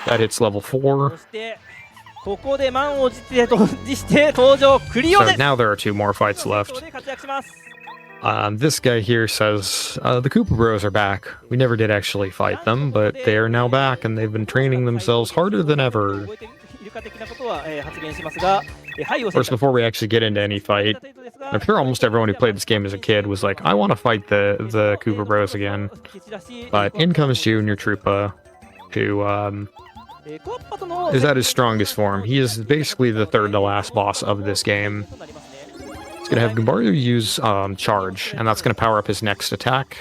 B: That hits level 4.
C: そしてここで満を持して登場クリオ
B: So
C: です。
B: now there are 2 more fights left.
C: 活躍します。
B: This guy here says, the Koopa Bros are back. We never did actually fight them, but they are now back, and they've been training themselves harder than ever. Of course, before we actually get into any fight, I'm sure almost everyone who played this game as a kid was like, I want to fight the Koopa Bros again. But in comes Junior Troopa, who is at his strongest form. He is basically the 3rd to last boss of this game. He's going to have Gumbario use charge, and that's going to power up his next attack.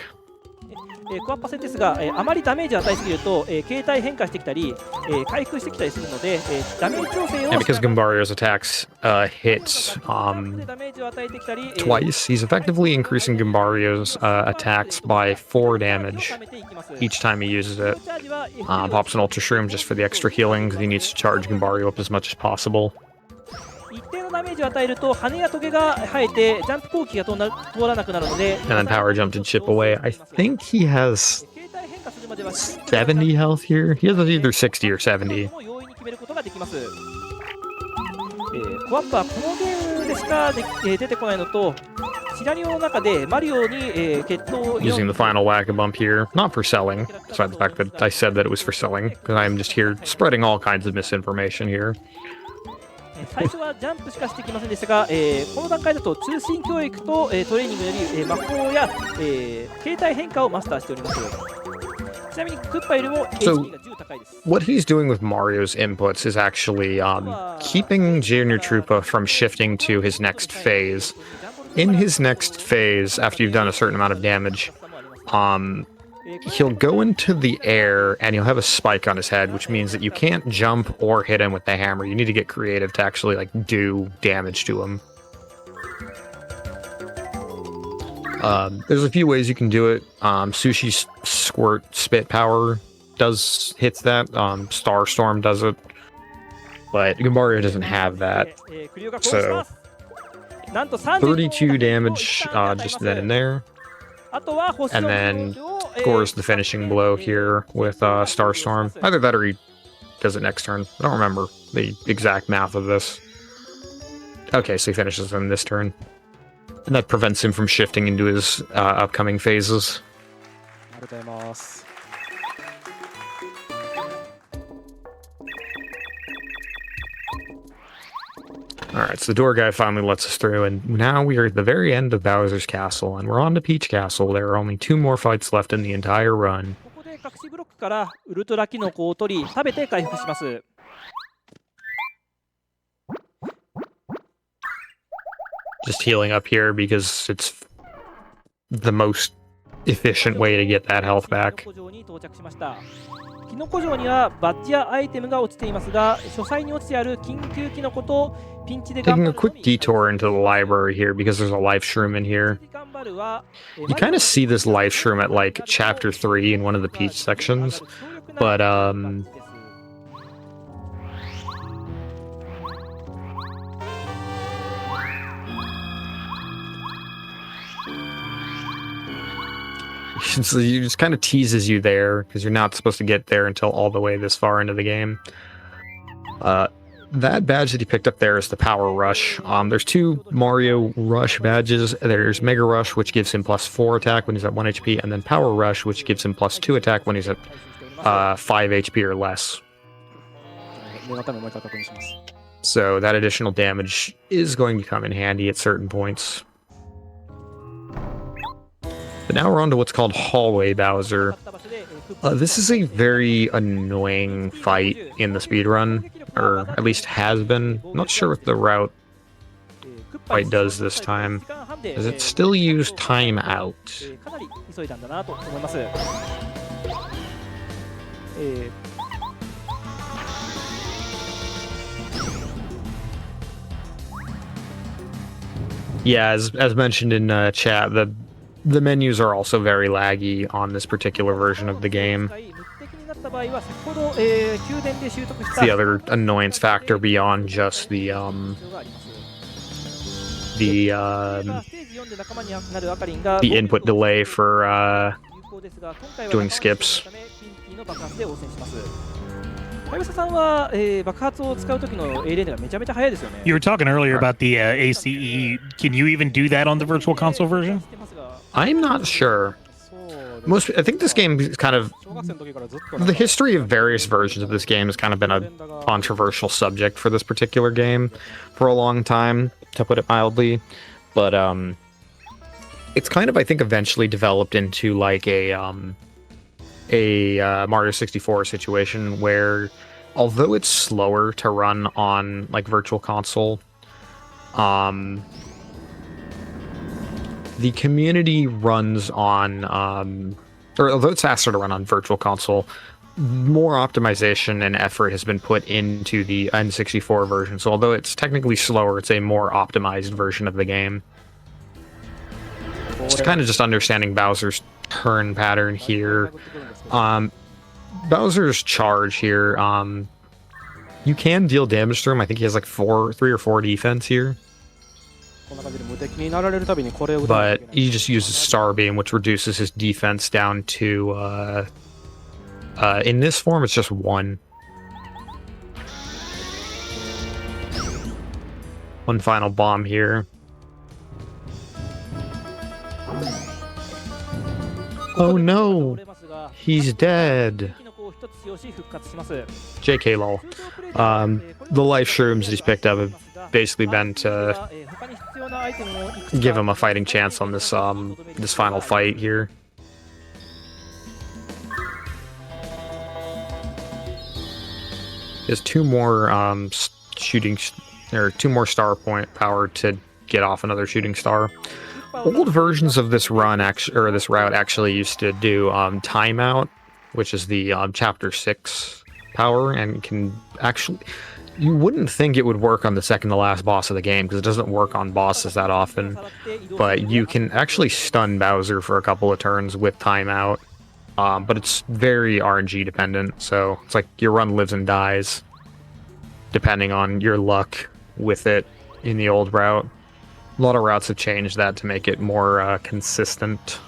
C: コアッパ戦ですが、あまりダメージを与えすぎると、形態変化してきたり、回復してきたりするので、ダメージ調整を
B: And because Gumbario's attacks hit twice, he's effectively increasing Gumbario's attacks by 4 damage each time he uses it. Pops an Ultra Shroom just for the extra healing, because he needs to charge Gumbario up as much as possible.
C: 一定のダメージを与えると羽やトゲが生えてジャンプ攻撃が通らなくなるので
B: And then power jump to chip away. I think he has
C: 形態変化するまでは
B: 70 health here. He has either 60 or 70.
C: 容易に決めることができます。コアッパはこのゲームでしか出てこないのとシナリオの中でマリオに決闘を
B: Using the final whack-a-bump here, not for selling, despite the fact that I said that it was for selling, because I'm just here spreading all kinds of misinformation here.
C: 最初はジャンプしかしてきませんでしたが、この段階だと通信教育と、トレーニングにより、魔法や、形態変化をマスターしております。ちなみにクッパよりも HP が10高いです。
B: What he's doing with Mario's inputs is actually keeping Junior Troopa from shifting to his next phase. In his next phase, after you've done a certain amount of damage, he'll go into the air and he'll have a spike on his head, which means that you can't jump or hit him with the hammer. You need to get creative to actually like do damage to him. There's a few ways you can do it. Sushi's squirt spit power hits that. Starstorm does it, but Gumbario doesn't have that. So 32 damage just then and there. And then scores the finishing blow here with Starstorm. Either that or he does it next turn. I don't remember the exact math of this. Okay, so he finishes him this turn. And that prevents him from shifting into his upcoming phases.
D: ありがとうございます。
B: Alright, so the door guy finally lets us through, and now we are at the very end of Bowser's Castle, and we're on to Peach Castle. There are only 2 more fights left in the entire run.
C: ここで隠しブロックからウルトラキノコを取り食べて回復します。
B: Just healing up here because it's the most efficient way to get that health back.
C: キノコ城にはバッジやアイテムが落ちていますが、書斎に落ちてある緊急キノコとピンチで頑張
B: Taking
C: る
B: a quick detour into the library here because there's a life shroom in here. You kind of see this life shroom at like chapter 3 in one of the Peach sections, but so it just kind of teases you there because you're not supposed to get there until all the way this far into the game. That badge that he picked up there is the Power Rush. There's 2 Mario Rush badges. There's Mega Rush, which gives him +4 attack when he's at 1 HP, and then Power Rush, which gives him +2 attack when he's at 5 HP or less. So that additional damage is going to come in handy at certain points. But now we're on to what's called Hallway Bowser. This is a very annoying fight in the speedrun, or at least has been. Not sure what the route fight does this time. Does it still use time out? Yeah, as mentioned in chat, the menus are also very laggy on this particular version of the game. It's the other annoyance factor beyond just the input delay for doing skips.
C: はやぶささんは、爆発を使う時の A レーンがめちゃめちゃ速いですよね。
E: You were talking earlier about the ACE. Can you even do that on the Virtual Console version?
B: I'm not sure. I think this game is kind of... The history of various versions of this game has kind of been a controversial subject for this particular game for a long time, to put it mildly. But it's kind of, I think, eventually developed into like a Mario 64 situation where, although it's slower to run on like Virtual Console, the community runs on, or although it's faster to run on Virtual Console, more optimization and effort has been put into the N64 version. So although it's technically slower, it's a more optimized version of the game. It's kind of just understanding Bowser's turn pattern here. Bowser's charge here, you can deal damage to him. I think he has like 3 or 4 defense here. But he just uses Star Beam, which reduces his defense down to, in this form, it's just 1. One final bomb here. Oh no! He's dead. JK lol. The life shrooms he's picked up have basically been to give him a fighting chance on this this final fight here. He has 2 more shooting, or 2 more star point power to get off another shooting star. Old versions of this run this route actually used to do timeout, which is the chapter 6 power, and can actually, you wouldn't think it would work on the second to last boss of the game because it doesn't work on bosses that often, but you can actually stun Bowser for a couple of turns with timeout. But it's very RNG dependent, so it's like your run lives and dies depending on your luck with it in the old route. A lot of routes have changed that to make it more consistent,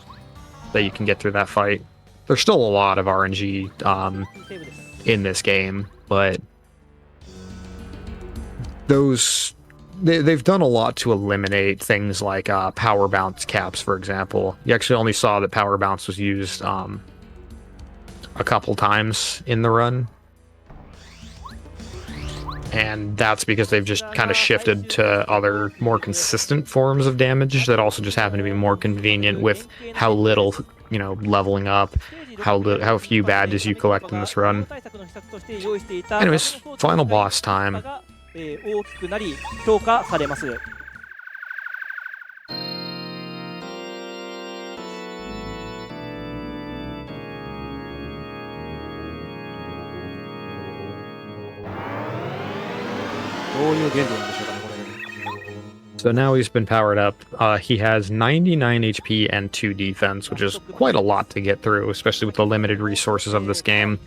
B: that you can get through that fight. There's still a lot of RNG in this game, but they've done a lot to eliminate things like power bounce caps, for example. You actually only saw that power bounce was used a couple times in the run. And that's because they've just kind of shifted to other more consistent forms of damage that also just happen to be more convenient with how little, you know, leveling up, how few badges you collect in this run. Anyways, final boss time.
C: 大きくなり強化されます。
D: どういう原理なんでしょうかね、これ。
B: So now he's been powered up. He has 99 HP and 2 defense, which is quite a lot to get through, especially with the limited resources of this game.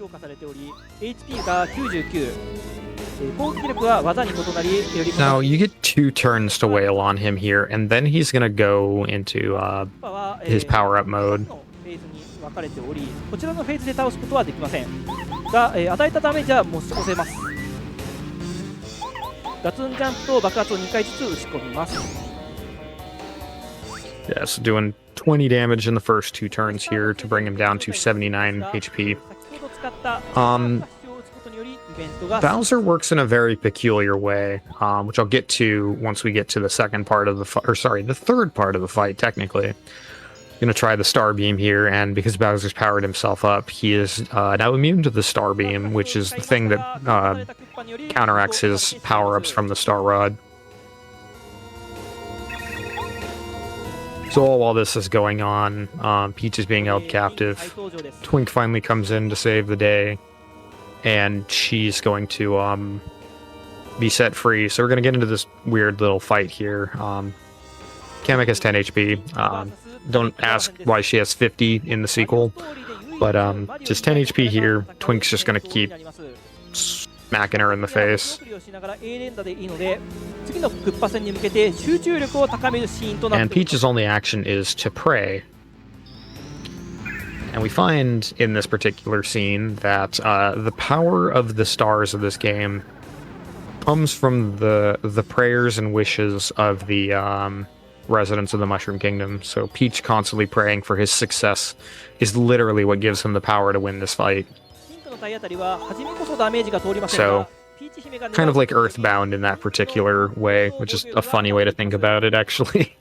B: Now, you get 2 turns to wail on him here, and then he's going to go into his power-up mode.
C: 分かれており、こちらのフェーズで倒すことはできませんが、与えたダメージは押せます。ガツンジャンプと爆発を2回ずつ打ち込みます。
B: Yeah, so doing 20 damage in the first 2 turns here to bring him down to 79 HP. Bowser works in a very peculiar way, which I'll get to once we get to the second part of the the third part of the fight, technically. I'm going to try the Star Beam here, and because Bowser's powered himself up, he is now immune to the Star Beam, which is the thing that counteracts his power-ups from the Star Rod. So while this is going on, Peach is being held captive. Twink finally comes in to save the day, and she's going to be set free. So we're going to get into this weird little fight here. Kamek has 10 HP. Don't ask why she has 50 in the sequel, but just 10 HP here. Twink's just going to keep smacking her in the face. And Peach's only action is to pray. And we find in this particular scene that the power of the stars of this game comes from the prayers and wishes of the residents of the Mushroom Kingdom. So Peach constantly praying for his success is literally what gives him the power to win this fight. So, kind of like Earthbound in that particular way, which is a funny way to think about it, actually.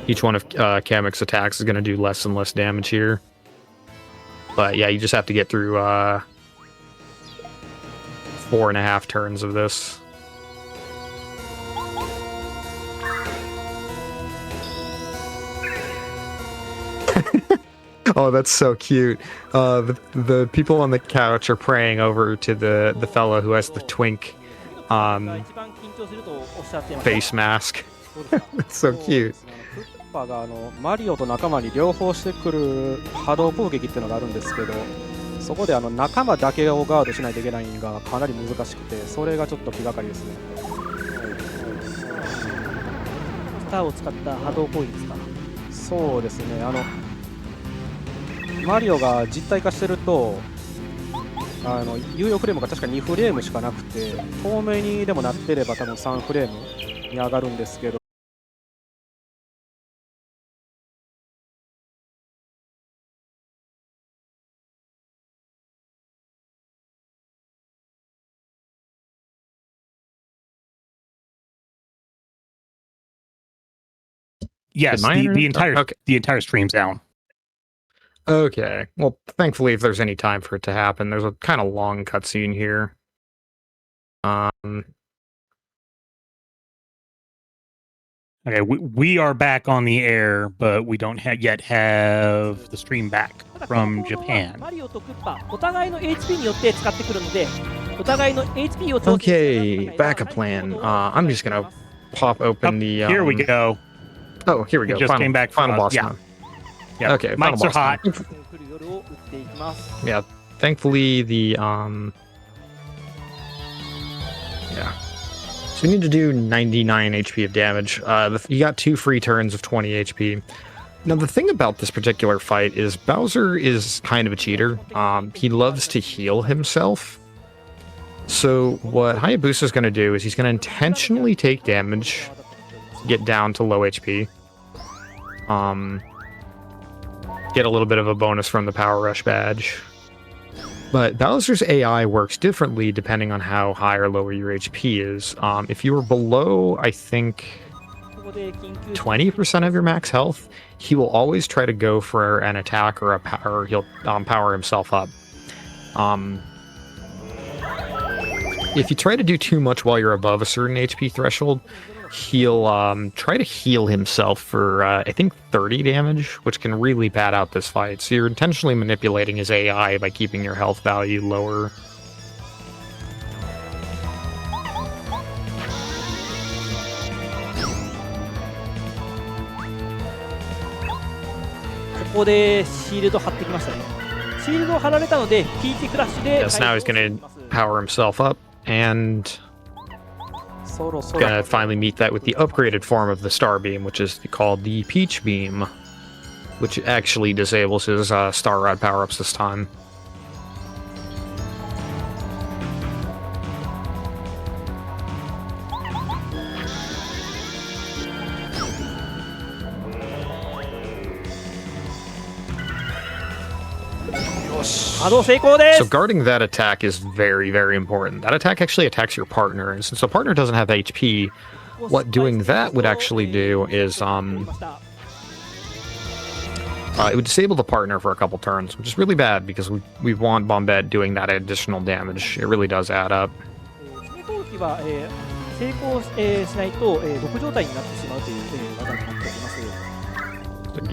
B: Each one of Kamek's attacks is going to do less and less damage here. But yeah, you just have to get through 4.5 turns of this. Oh, that's so cute. The people on the couch are praying over to the fellow who has the Twink face mask. It's so cute.
D: クッパがマリオと仲間に両方してくる波動攻撃っていうのがあるんですけど、そこで仲間だけをガードしないといけないのがかなり難しくて、それがちょっと気がかりですね。
C: スターを使った波動攻撃ですか。
D: そうですね。マリオが実体化してると猶予フレームが確か2フレームしかなくて、透明にでもなってれば多分3フレームに上がるんですけど、
E: Yes, the entire stream's down.
B: Okay. Well, thankfully, if there's any time for it to happen, there's a kind of long cutscene here.
E: Okay, we are back on the air, but we don't yet have the stream back from Japan.
B: Okay, backup plan. I'm just gonna pop open the.
E: Here we go.
B: Oh, here we go.
E: It just came back.
B: Final boss time.
E: Yeah.
B: Okay.
E: Mics are hot.
B: Yeah. Thankfully, the yeah. So we need to do 99 HP of damage. You got 2 free turns of 20 HP. Now, the thing about this particular fight is Bowser is kind of a cheater. He loves to heal himself. So what Hayabusa is going to do is he's going to intentionally take damage, get down to low HP, get a little bit of a bonus from the Power Rush badge, But Bowser's AI works differently depending on how high or low your HP is. If you are below, I think, 20% of your max health, he will always try to go for an attack or a power. He'll power himself up. If you try to do too much while you're above a certain HP threshold, he'll try to heal himself for, I think, 30 damage, which can really pad out this fight. So you're intentionally manipulating his AI by keeping your health value lower.
C: Yes,
B: now he's gonna power himself up and gonna finally meet that with the upgraded form of the Star Beam, which is called the Peach Beam, which actually disables his Star Rod power-ups this time. So guarding that attack is very, very important. That attack actually attacks your partner, and since the partner doesn't have HP, what doing that would actually do is it would disable the partner for a couple turns, which is really bad because we want Bombette doing that additional damage. It really does add up.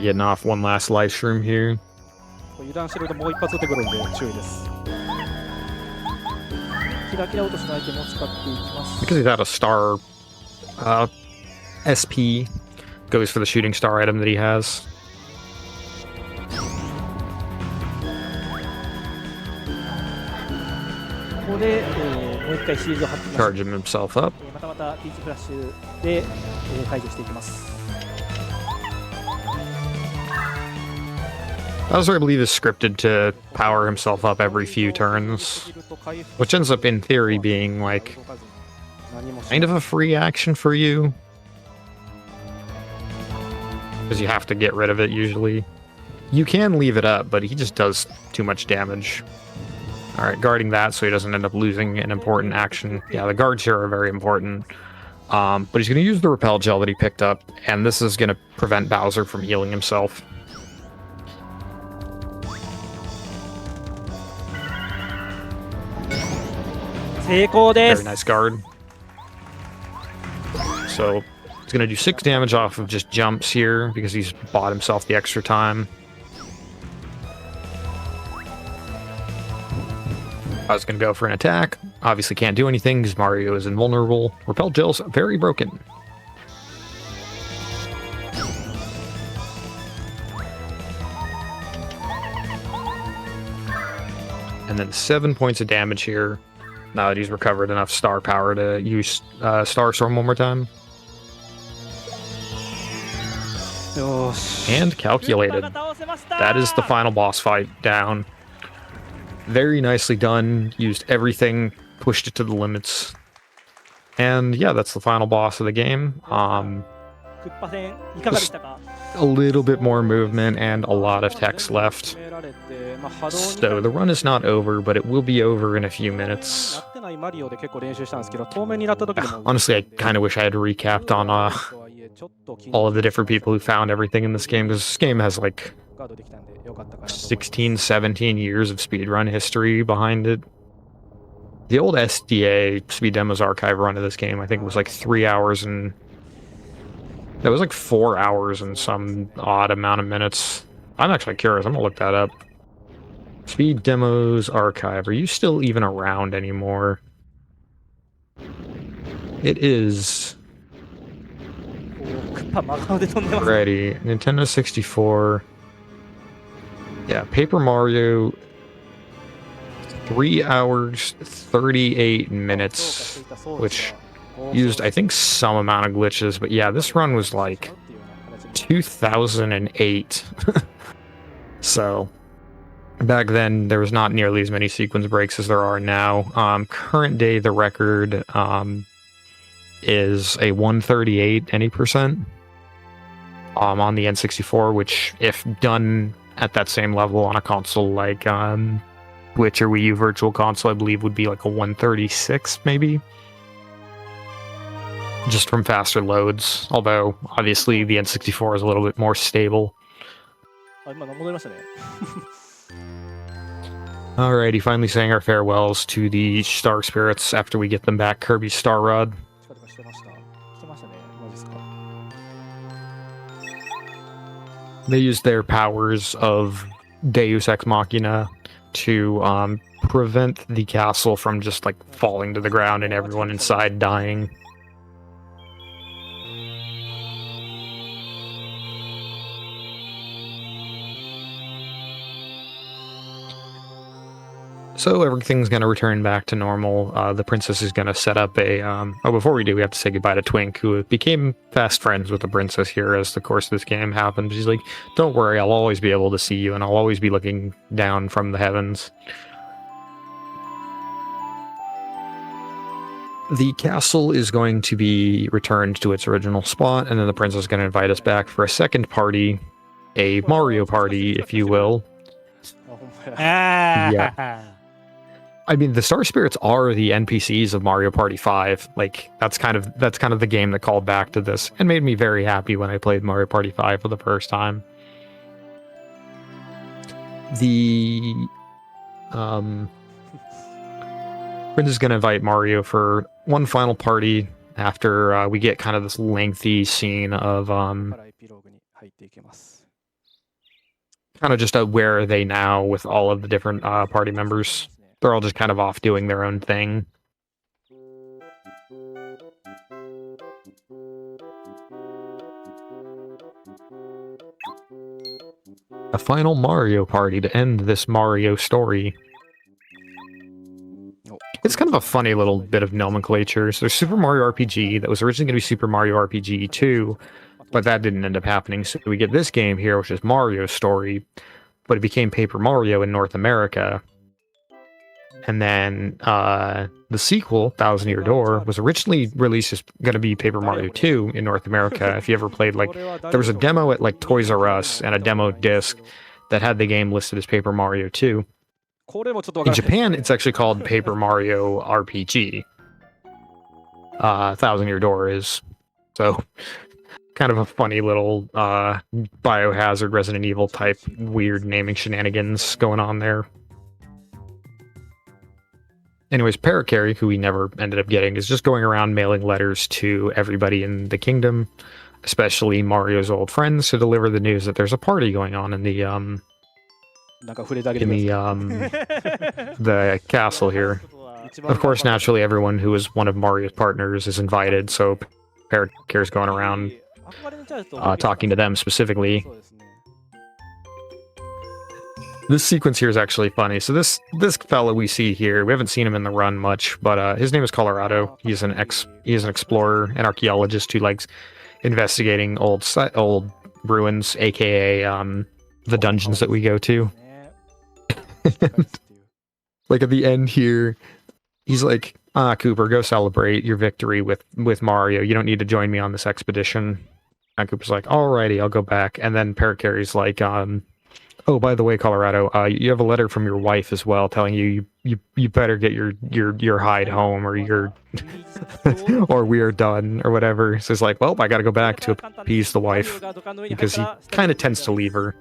B: Getting off one last live stream here.
D: 油断してるともう一発撃ってくるんで注意です。キラキラ落としのアイテムを使っていきます。
B: Because he's got a star SP, goes for the shooting star item that he has.
C: ここで、もう一回シールド貼ってきます。
B: Charge himself up.
C: またまたピーチフラッシュで、解除していきます。
B: Bowser, I believe, is scripted to power himself up every few turns, which ends up, in theory, being, like, kind of a free action for you. Because you have to get rid of it, usually. You can leave it up, but he just does too much damage. Alright, guarding that so he doesn't end up losing an important action. Yeah, the guards here are very important. But he's going to use the repel gel that he picked up, and this is going to prevent Bowser from healing himself. Very nice guard. So he's going to do 6 damage off of just jumps here because he's bought himself the extra time. I was going to go for an attack. Obviously can't do anything because Mario is invulnerable. Repel gel's very broken. And then 7 points of damage here. Now that he's recovered enough star power to use Star Storm one more time. And calculated. That is the final boss fight down. Very nicely done. Used everything, pushed it to the limits. And yeah, that's the final boss of the game. A little bit more movement and a lot of text left. So the run is not over, but it will be over in a few minutes. Honestly, I kind of wish I had recapped on all of the different people who found everything in this game, because this game has like 16, 17 years of speedrun history behind it. The old SDA Speed Demos archive run of this game, I think, was like 3 hours and... That was like 4 hours and some odd amount of minutes. I'm actually curious. I'm gonna look that up. Speed Demos Archive. Are you still even around anymore? It is. Ready. Nintendo 64. Yeah, Paper Mario. 3 hours, 38 minutes. Which used, I think, some amount of glitches. But yeah, this run was like 2008. So... Back then, there was not nearly as many sequence breaks as there are now. Current day, the record is a 138 any percent on the N64, which, if done at that same level on a console like Switch or Wii U Virtual Console, I believe, would be like a 136, maybe. Just from faster loads. Although, obviously, the N64 is a little bit more stable.
C: あ、今戻りましたね。
B: Alrighty, finally saying our farewells to the Star Spirits after we get them back Kirby's Star Rod.
C: してました。してましたね。マジですか。
B: They used their powers of Deus Ex Machina to prevent the castle from just like falling to the ground and everyone inside dying. So everything's going to return back to normal. The princess is going to set up a... oh, before we do, we have to say goodbye to Twink, who became fast friends with the princess here as the course of this game happened. She's like, don't worry, I'll always be able to see you, and I'll always be looking down from the heavens. The castle is going to be returned to its original spot, and then the princess is going to invite us back for a second party. A Mario party, if you will.
C: あ、ほんまや。
B: Yeah. I mean, the Star Spirits are the NPCs of Mario Party 5. Like, that's kind of the game that called back to this and made me very happy when I played Mario Party 5 for the first time. The Prince is going to invite Mario for one final party after we get kind of this lengthy scene of
D: からエピローグに入っていきます。
B: kind of just a where are they now with all of the different party members. They're all just kind of off doing their own thing. A final Mario party to end this Mario story. It's kind of a funny little bit of nomenclature. So there's Super Mario RPG that was originally going to be Super Mario RPG 2, but that didn't end up happening. So we get this game here, which is Mario's story, but it became Paper Mario in North America. And then the sequel, Thousand Year Door, was originally released as going to be Paper Mario 2 in North America. If you ever played, like, there was a demo at like Toys R Us and a demo disc that had the game listed as Paper Mario 2.
D: これもちょっとわか
B: In
D: らない。
B: Japan, it's actually called Paper Mario RPG. Thousand Year Door is. So, kind of a funny little Biohazard Resident Evil type weird naming shenanigans going on there. Anyways, Parakarry, who we never ended up getting, is just going around mailing letters to everybody in the kingdom, especially Mario's old friends, to deliver the news that there's a party going on in the
D: なんか触れてあげてください。
B: the castle here. Of course, naturally, everyone who is one of Mario's partners is invited, so Parakarry's going around talking to them specifically.
D: そうですね。
B: This sequence here is actually funny. So this fella we see here, we haven't seen him in the run much, but his name is Colorado. He's an explorer, an archaeologist who likes investigating old ruins, aka the dungeons that we go to. Like at the end here, he's like, Cooper, go celebrate your victory with Mario. You don't need to join me on this expedition. And Cooper's like, alrighty, I'll go back. And then Parakarry's like, oh, by the way, Colorado, you have a letter from your wife as well, telling you better get your hide home, or or we are done, or whatever. So it's like, well, I got to go back to appease the wife because he kind of tends to leave her.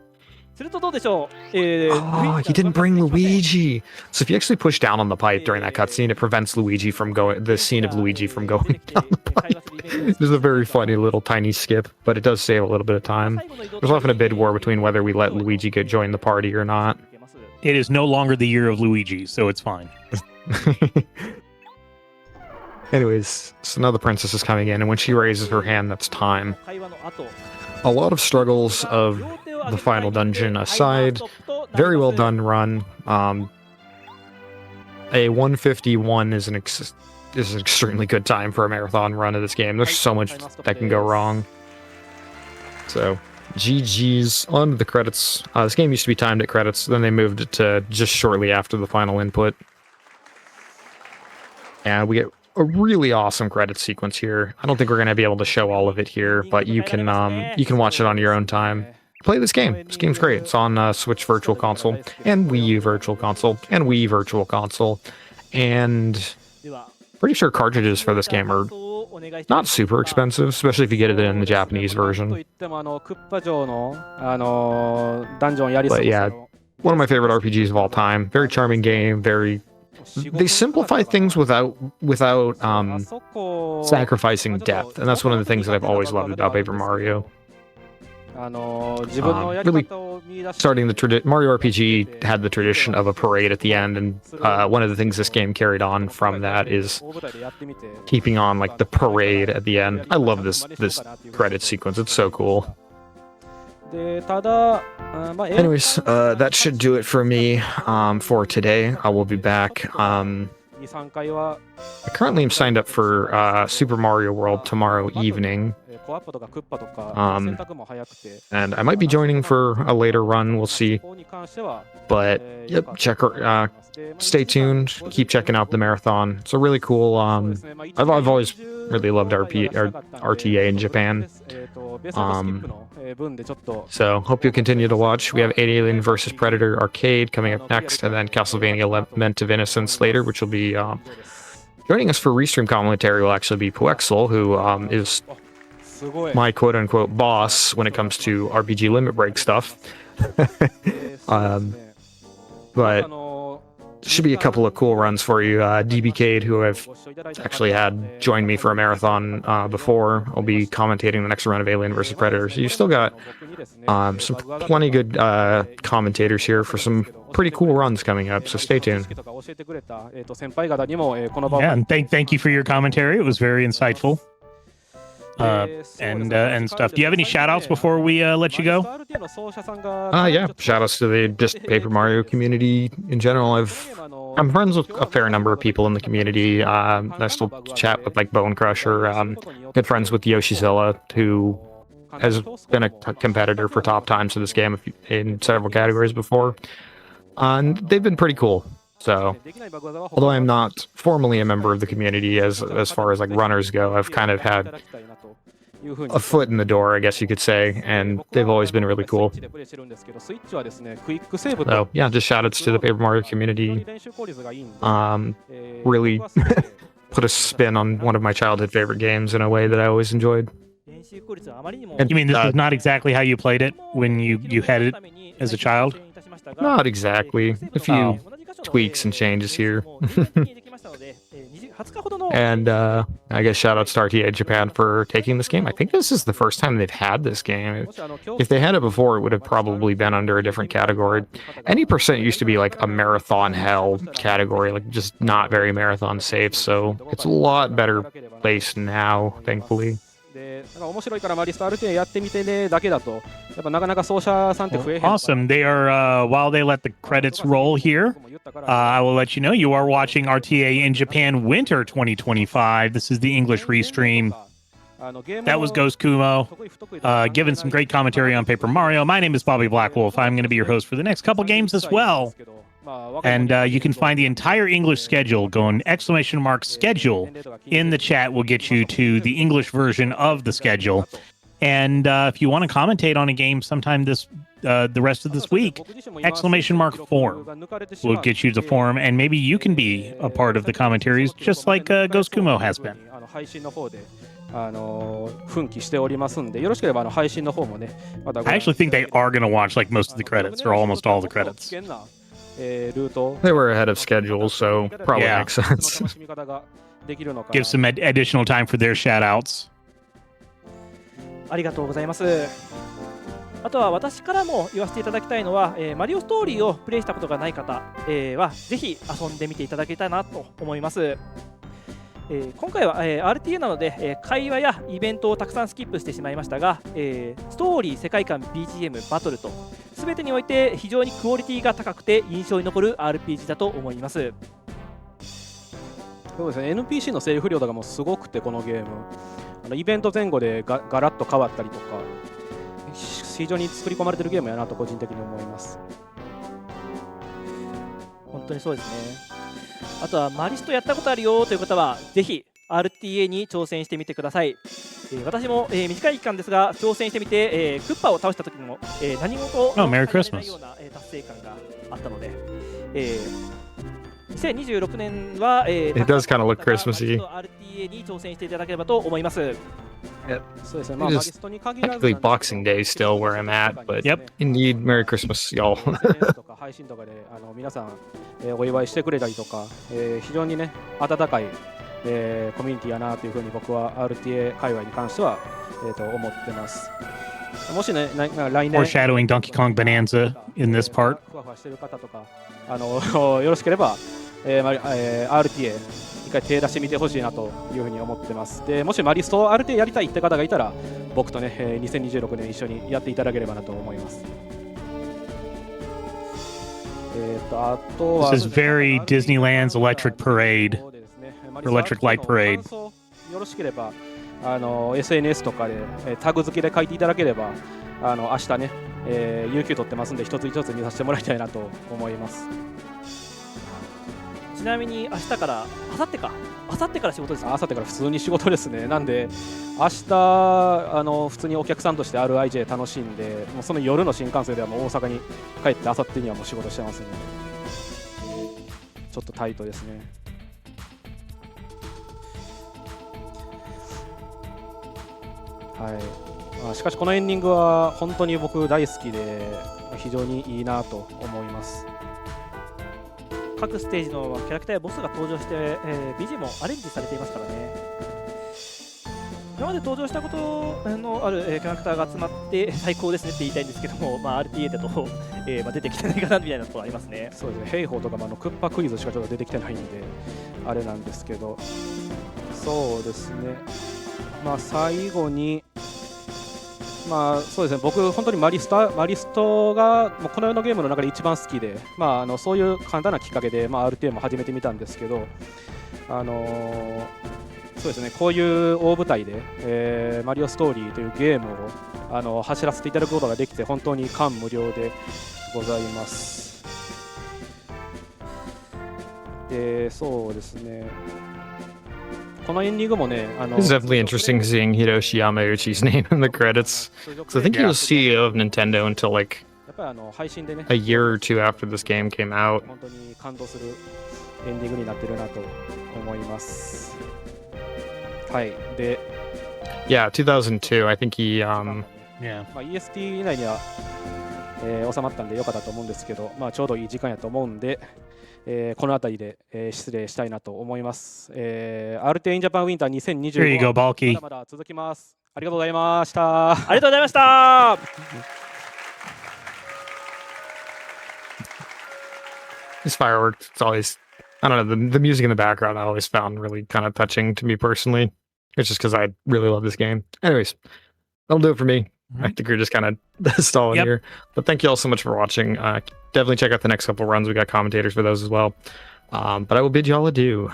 C: するとどうでしょう。
B: Oh, he didn't bring Luigi. So if you actually push down on the pipe during that cutscene, it prevents Luigi from going. The scene of Luigi from going down the pipe. There's a very funny little tiny skip, but it does save a little bit of time. There's often a bid war between whether we let Luigi join the party or not.
E: It is no longer the year of Luigi, so it's fine.
B: Anyways, so now the princess is coming in, and when she raises her hand, that's time. A lot of struggles of the final dungeon aside, very well done run. A 151 is an extremely good time for a marathon run of this game. There's so much that can go wrong. So, GG's. On to the credits. This game used to be timed at credits, then they moved it to just shortly after the final input. And we get a really awesome credit sequence here. I don't think we're going to be able to show all of it here, but you can watch it on your own time. play this game. This game's great. It's on Switch Virtual Console and Wii U Virtual Console and Wii Virtual Console, and pretty sure cartridges for this game are not super expensive, especially if you get it in the Japanese version. But yeah, one of my favorite RPGs of all time. Very charming game. They simplify things without sacrificing depth, and that's one of the things that I've always loved about Paper Mario. Really starting the Mario RPG had the tradition of a parade at the end, and one of the things this game carried on from that is keeping on like the parade at the end. I love this credit sequence. It's so cool. Anyways, that should do it for me for today. I will be back. I currently am signed up for Super Mario World tomorrow evening. And I might be joining for a later run, we'll see. But yep, stay tuned, keep checking out the marathon. It's a really cool, I've always really loved RTA in Japan. So hope you'll continue to watch. We have Alien vs. Predator Arcade coming up next, and then Castlevania Lament of Innocence later, which will be joining us for Restream commentary will actually be Puexel, who is my quote-unquote boss when it comes to RPG Limit Break stuff. But should be a couple of cool runs for you. DBK, who I've actually had join me for a marathon before, will be commentating the next run of Alien vs. Predator. So you've still got some plenty good commentators here for some pretty cool runs coming up, so stay tuned.
E: Yeah, and thank you for your commentary. It was very insightful. And stuff. Do you have any shout outs before we let you go?
B: Yeah, shout outs to the just Paper Mario community in general. I'm friends with a fair number of people in the community. I still chat with like Bone Crusher. Good friends with Yoshizilla, who has been a competitor for top times in this game in several categories before. And they've been pretty cool. So, although I'm not formally a member of the community as far as like runners go, I've kind of had a foot in the door, I guess you could say, and they've always been really cool. So yeah, just shout outs to the Paper Mario community. Really put a spin on one of my childhood favorite games in a way that I always enjoyed.
E: And you mean this is not exactly how you played it when you had it as a child?
B: Not exactly. A few tweaks and changes here. And I guess shout out to RTA Japan for taking this game. I think this is the first time they've had this game. If they had it before, it would have probably been under a different category. Any percent used to be like a marathon hell category, like just not very marathon safe. So it's a lot better placed now, thankfully.
E: Awesome. They are, while they let the credits roll here, I will let you know you are watching RTA in Japan Winter 2025. This is the English Restream. That was ghostkumo, giving some great commentary on Paper Mario. My name is Bobby Blackwolf. I'm going to be your host for the next couple games as well. And you can find the entire English schedule going !schedule in the chat. Will get you to the English version of the schedule. And if you want to commentate on a game sometime the rest of this week, !forum will get you to the forum, and maybe you can be a part of the commentaries just like ghostkumo has been. I actually think they are going to watch like most of the credits or almost all the credits.
B: They were ahead of schedule, so probably makes sense.
E: Give some additional time for their shout outs.
C: ありがとうございます。あとは私からも言わせていただきたいのは、マリオストーリーをプレイしたことがない方、はぜひ遊んでみていただけたらなと思います。今回は、RTA なので、会話やイベントをたくさんスキップしてしまいましたが、ストーリー、世界観、BGM、バトルと全てにおいて非常にクオリティが高くて印象に残る RPG だと思います。
D: そうですね、NPC のセリフ量とかもすごくて、このゲームイベント前後でガラッと変わったりとか非常に作り込まれてるゲームやなと個人的に思います。
C: 本当にそうですね。あとはマリストやったことあるよという方はぜひ RTA に挑戦してみてください。私も、短い期間ですが挑戦してみて、クッパを倒した時の、何事も
E: Merry
C: 感じな
E: Christmas
C: いような、達成感があったので、2026年は、
B: It does kind of look Christmassy.
C: RTA に挑戦していただければと思います。
D: そうですね、
B: It
D: マリ
B: is
D: ストに限らず
B: technically Boxing Day still where I'm at, but
E: Yep.
B: indeed, Merry Christmas, y'all.
D: SNS とか配信とかで皆さん、お祝いしてくれたりとか、非常にね温かい、コミュニティやなというふうに僕は RTA 界隈に関しては、思ってます。もしね来年
E: Foreshadowing Donkey Kong Bonanza in this part.
D: ふわふわしてる方とかよろしければ、RTA 一回手出してみてほしいなというふうに思ってます。でもしマリスト RTA やりたいって方がいたら僕とね、2026年一緒にやっていただければなと思います。あとは
E: This is very Disneyland's Electric Parade,
D: そうですね
E: Electric Light Parade.
D: 感想よろしければSNS とかで、タグ付けで書いていただければ明日ね、有給取ってますんで一つ一つ見させてもらいたいなと思います。
C: ちなみに明日から明後日から仕事ですか？
D: 明後日から普通に仕事ですね。なんで明日普通にお客さんとして RIJ 楽しんで、もうその夜の新幹線ではもう大阪に帰って明後日にはもう仕事してますね。ちょっとタイトですね。はい。しかしこのエンディングは本当に僕大好きで非常にいいなと思います。
C: 各ステージのキャラクターやボスが登場して、BGM もアレンジされていますからね。今まで登場したことのある、キャラクターが集まって最高ですねって言いたいんですけども、RTA だと、出てきてないかなみたいなところありますね。
D: そうですね。兵法とかもクッパクイズしかちょっと出てきてないんであれなんですけど、そうですね。最後にそうですね、僕本当にマリストがもうこの世のゲームの中で一番好きで、そういう簡単なきっかけで、RTA も始めてみたんですけど、そうですね、こういう大舞台で、マリオストーリーというゲームを走らせていただくことができて本当に感無量でございます。で、そうですね。このエンディングもね、
B: It's definitely interesting seeing Hiroshi Yamauchi's name in the credits. Because I think he was CEO of Nintendo until like
D: やっぱり配信でね、
B: a year or two after this game came out.
D: 本当に感動するエンディングになってるなと思います。はい。で、
B: Yeah, 2002. I think he
E: Yeah.
D: EST 以内には、収まったんでよかったと思うんですけど、ちょうどいい時間やと思うんで、この辺りで、失礼したいなと思います。RTA in Japan Winter
E: Here you go,
D: 2025
E: Balky.
D: まだまだ続きます。ありがとうございました。
C: ありがとうございました。
B: These fireworks, it's always, I don't know, the music in the background I always found really kind of touching to me personally. It's just because I really love this game. Anyways, that'll do it for me. I think we're just kind of stalling
E: Yep.
B: here. But thank you all so much for watching. Definitely check out the next couple runs. We got commentators for those as well. But I will bid you all adieu.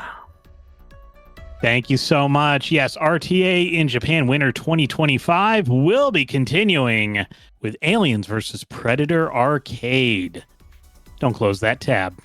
E: Thank you so much. Yes, RTA in Japan Winter 2025 will be continuing with Aliens versus Predator Arcade. Don't close that tab.